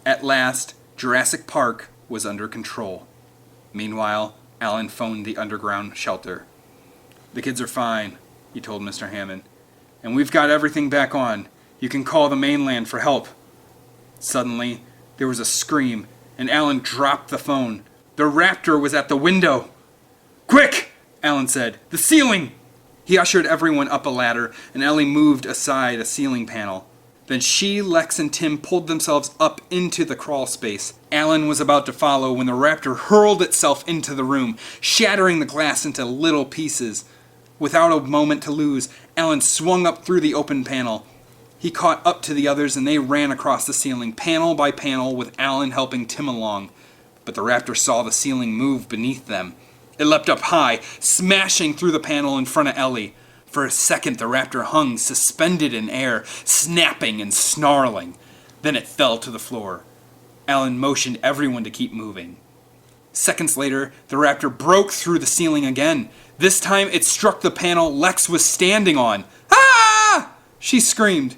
At last, Jurassic Park was under control. Meanwhile, Alan phoned the underground shelter. The kids are fine, he told Mr. Hammond. And we've got everything back on. You can call the mainland for help. Suddenly, there was a scream, and Alan dropped the phone. The raptor was at the window. Quick, Alan said. The ceiling! He ushered everyone up a ladder, and Ellie moved aside a ceiling panel. Then she, Lex, and Tim pulled themselves up into the crawl space. Alan was about to follow when the raptor hurled itself into the room, shattering the glass into little pieces. Without a moment to lose, Alan swung up through the open panel. He caught up to the others and they ran across the ceiling, panel by panel, with Alan helping Tim along. But the raptor saw the ceiling move beneath them. It leapt up high, smashing through the panel in front of Ellie. For a second, the raptor hung suspended in air, snapping and snarling. Then it fell to the floor. Alan motioned everyone to keep moving. Seconds later, the raptor broke through the ceiling again. This time, it struck the panel Lex was standing on. Ah! She screamed.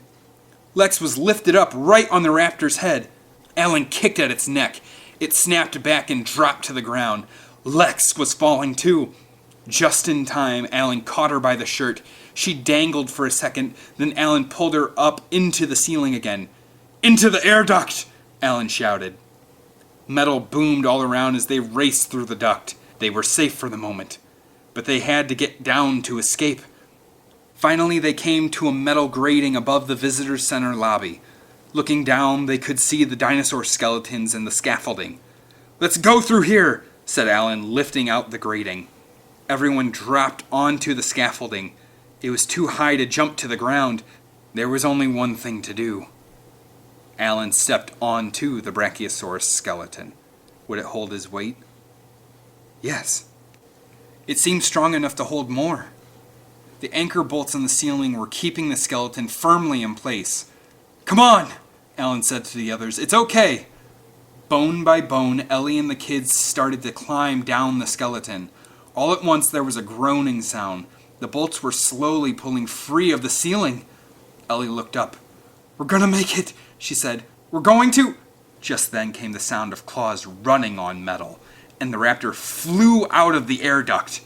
Lex was lifted up right on the raptor's head. Alan kicked at its neck. It snapped back and dropped to the ground. Lex was falling too. Just in time, Alan caught her by the shirt. She dangled for a second, then Alan pulled her up into the ceiling again. Into the air duct! Alan shouted. Metal boomed all around as they raced through the duct. They were safe for the moment, but they had to get down to escape. Finally, they came to a metal grating above the visitor center lobby. Looking down, they could see the dinosaur skeletons and the scaffolding. Let's go through here, said Alan, lifting out the grating. Everyone dropped onto the scaffolding. It was too high to jump to the ground. There was only one thing to do. Alan stepped onto the Brachiosaurus skeleton. Would it hold his weight? Yes. It seemed strong enough to hold more. The anchor bolts on the ceiling were keeping the skeleton firmly in place. Come on, Alan said to the others. It's okay. Bone by bone, Ellie and the kids started to climb down the skeleton. All at once there was a groaning sound. The bolts were slowly pulling free of the ceiling. Ellie looked up. "We're gonna make it," she said. "We're going to—" Just then came the sound of claws running on metal, and the raptor flew out of the air duct.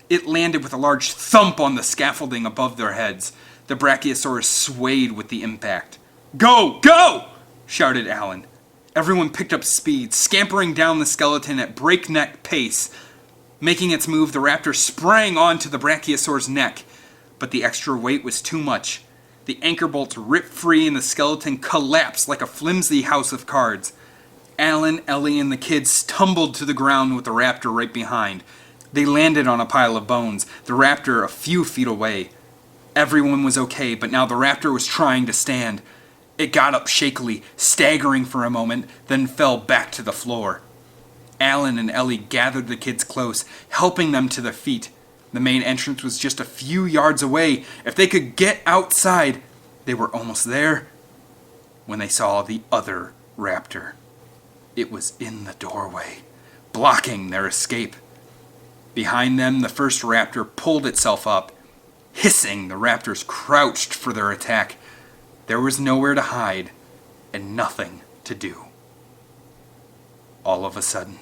It landed with a large thump on the scaffolding above their heads. The Brachiosaurus swayed with the impact. "Go! Go!" shouted Alan. Everyone picked up speed, scampering down the skeleton at breakneck pace. Making its move, the raptor sprang onto the Brachiosaur's neck, but the extra weight was too much. The anchor bolts ripped free and the skeleton collapsed like a flimsy house of cards. Alan, Ellie, and the kids tumbled to the ground with the raptor right behind. They landed on a pile of bones, the raptor a few feet away. Everyone was okay, but now the raptor was trying to stand. It got up shakily, staggering for a moment, then fell back to the floor. Alan and Ellie gathered the kids close, helping them to their feet. The main entrance was just a few yards away. If they could get outside, they were almost there when they saw the other raptor. It was in the doorway, blocking their escape. Behind them, the first raptor pulled itself up. Hissing, the raptors crouched for their attack. There was nowhere to hide and nothing to do. All of a sudden,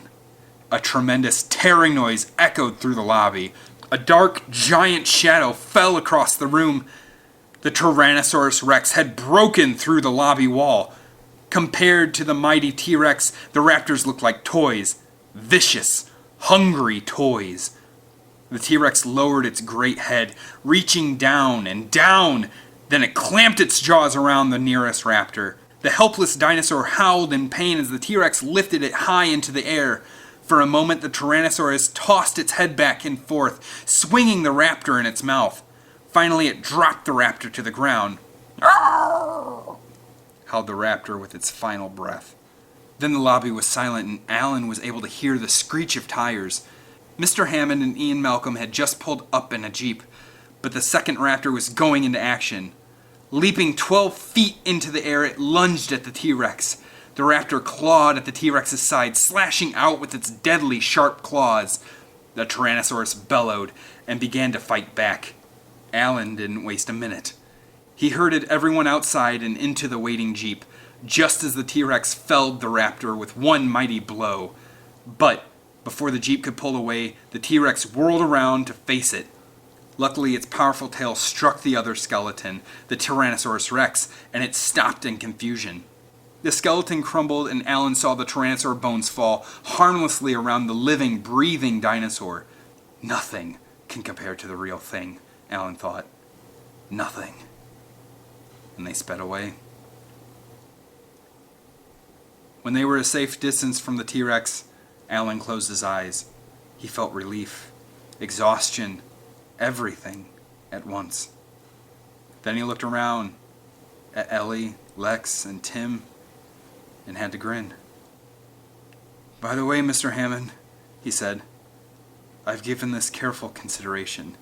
a tremendous tearing noise echoed through the lobby. A dark, giant shadow fell across the room. The Tyrannosaurus Rex had broken through the lobby wall. Compared to the mighty T-Rex, the raptors looked like toys. Vicious, hungry toys. The T-Rex lowered its great head, reaching down and down. Then it clamped its jaws around the nearest raptor. The helpless dinosaur howled in pain as the T-Rex lifted it high into the air. For a moment, the Tyrannosaurus tossed its head back and forth, swinging the raptor in its mouth. Finally, it dropped the raptor to the ground. "Arr!" howled the raptor with its final breath. Then the lobby was silent, and Alan was able to hear the screech of tires. Mr. Hammond and Ian Malcolm had just pulled up in a Jeep, but the second raptor was going into action. Leaping 12 feet into the air, it lunged at the T-Rex. The raptor clawed at the T-Rex's side, slashing out with its deadly sharp claws. The Tyrannosaurus bellowed and began to fight back. Alan didn't waste a minute. He herded everyone outside and into the waiting Jeep, just as the T-Rex felled the raptor with one mighty blow. But before the Jeep could pull away, the T-Rex whirled around to face it. Luckily, its powerful tail struck the other skeleton, the Tyrannosaurus Rex, and it stopped in confusion. The skeleton crumbled, and Alan saw the Tyrannosaur bones fall harmlessly around the living, breathing dinosaur. Nothing can compare to the real thing, Alan thought. Nothing. And they sped away. When they were a safe distance from the T-Rex, Alan closed his eyes. He felt relief, exhaustion, everything at once. Then he looked around at Ellie, Lex, and Tim, and had to grin. "By the way, Mr. Hammond," he said, "I've given this careful consideration,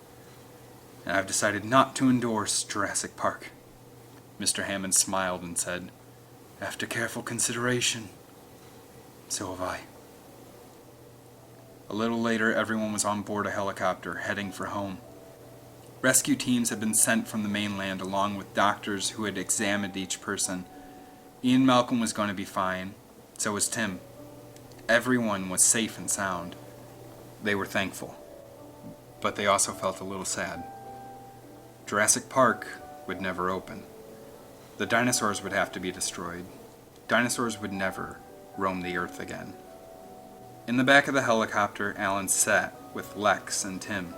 and I've decided not to endorse Jurassic Park." Mr. Hammond smiled and said, "After careful consideration, so have I." A little later, everyone was on board a helicopter, heading for home. Rescue teams had been sent from the mainland along with doctors who had examined each person. Ian Malcolm was going to be fine, so was Tim. Everyone was safe and sound. They were thankful, but they also felt a little sad. Jurassic Park would never open. The dinosaurs would have to be destroyed. Dinosaurs would never roam the earth again. In the back of the helicopter, Alan sat with Lex and Tim.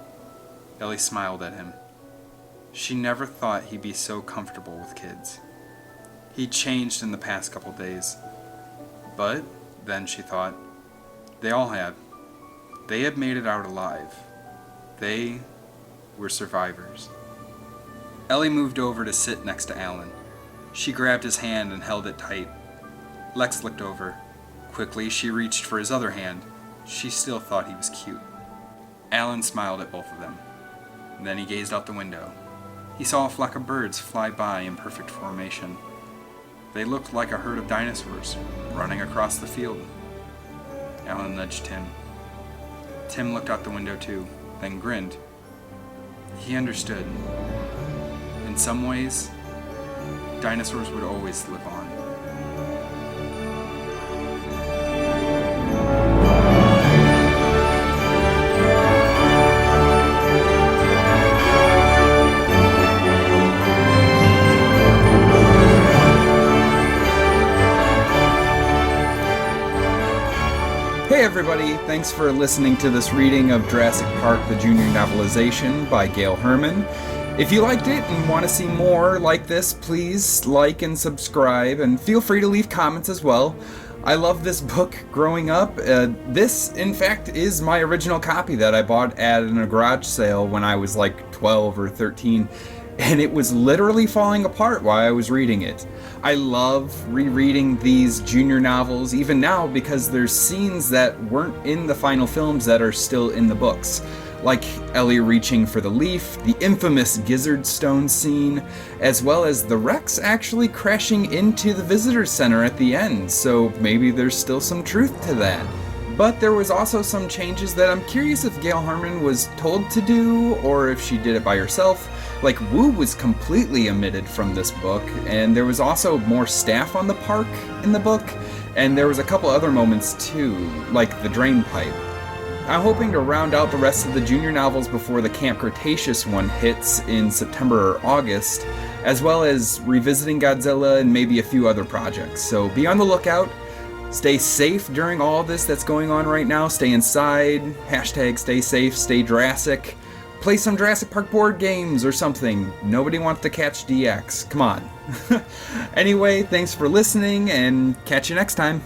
Ellie smiled at him. She never thought he'd be so comfortable with kids. He'd changed in the past couple days. But then she thought, they all had. They had made it out alive. They were survivors. Ellie moved over to sit next to Alan. She grabbed his hand and held it tight. Lex looked over. Quickly, she reached for his other hand. She still thought he was cute. Alan smiled at both of them. Then he gazed out the window. He saw a flock of birds fly by in perfect formation. They looked like a herd of dinosaurs running across the field. Alan nudged him. Tim looked out the window too, then grinned. He understood. In some ways, dinosaurs would always live on. Hey everybody, thanks for listening to this reading of Jurassic Park, the Junior Novelization by Gail Hermon. If you liked it and want to see more like this, please like and subscribe, and feel free to leave comments as well. I love this book growing up. This, in fact, is my original copy that I bought at a garage sale when I was like 12 or 13. And it was literally falling apart while I was reading it. I love rereading these junior novels even now because there's scenes that weren't in the final films that are still in the books. Like Ellie reaching for the leaf, the infamous gizzard stone scene, as well as the Rex actually crashing into the visitor center at the end, so maybe there's still some truth to that. But there was also some changes that I'm curious if Gail Hermon was told to do, or if she did it by herself. Like, Wu was completely omitted from this book, and there was also more staff on the park in the book, and there was a couple other moments too, like the drain pipe. I'm hoping to round out the rest of the junior novels before the Camp Cretaceous one hits in September or August, as well as revisiting Godzilla and maybe a few other projects, so be on the lookout. Stay safe during all this that's going on right now. Stay inside. Hashtag stay safe, stay Jurassic. Play some Jurassic Park board games or something. Nobody wants to catch DX. Come on. Anyway, thanks for listening and catch you next time.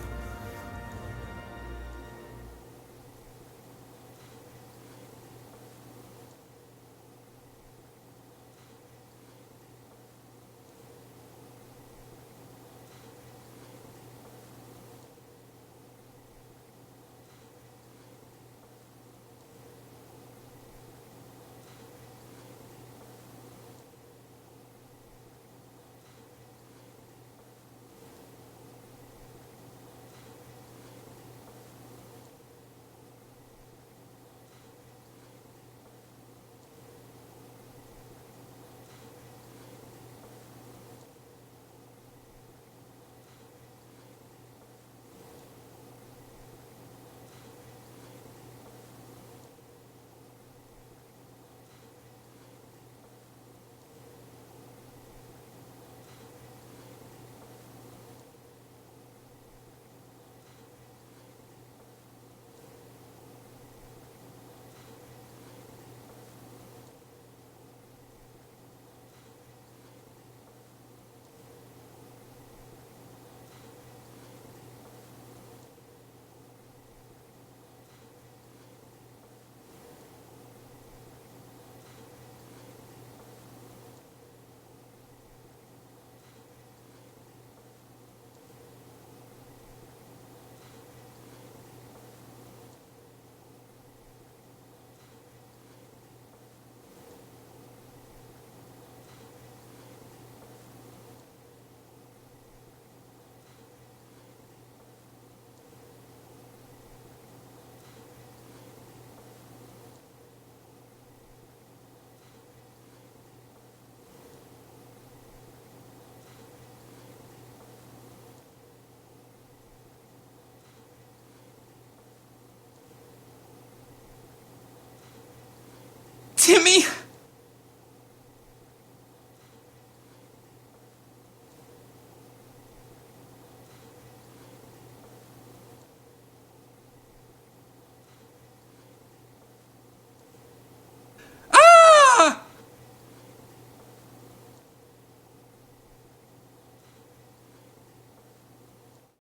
Timmy!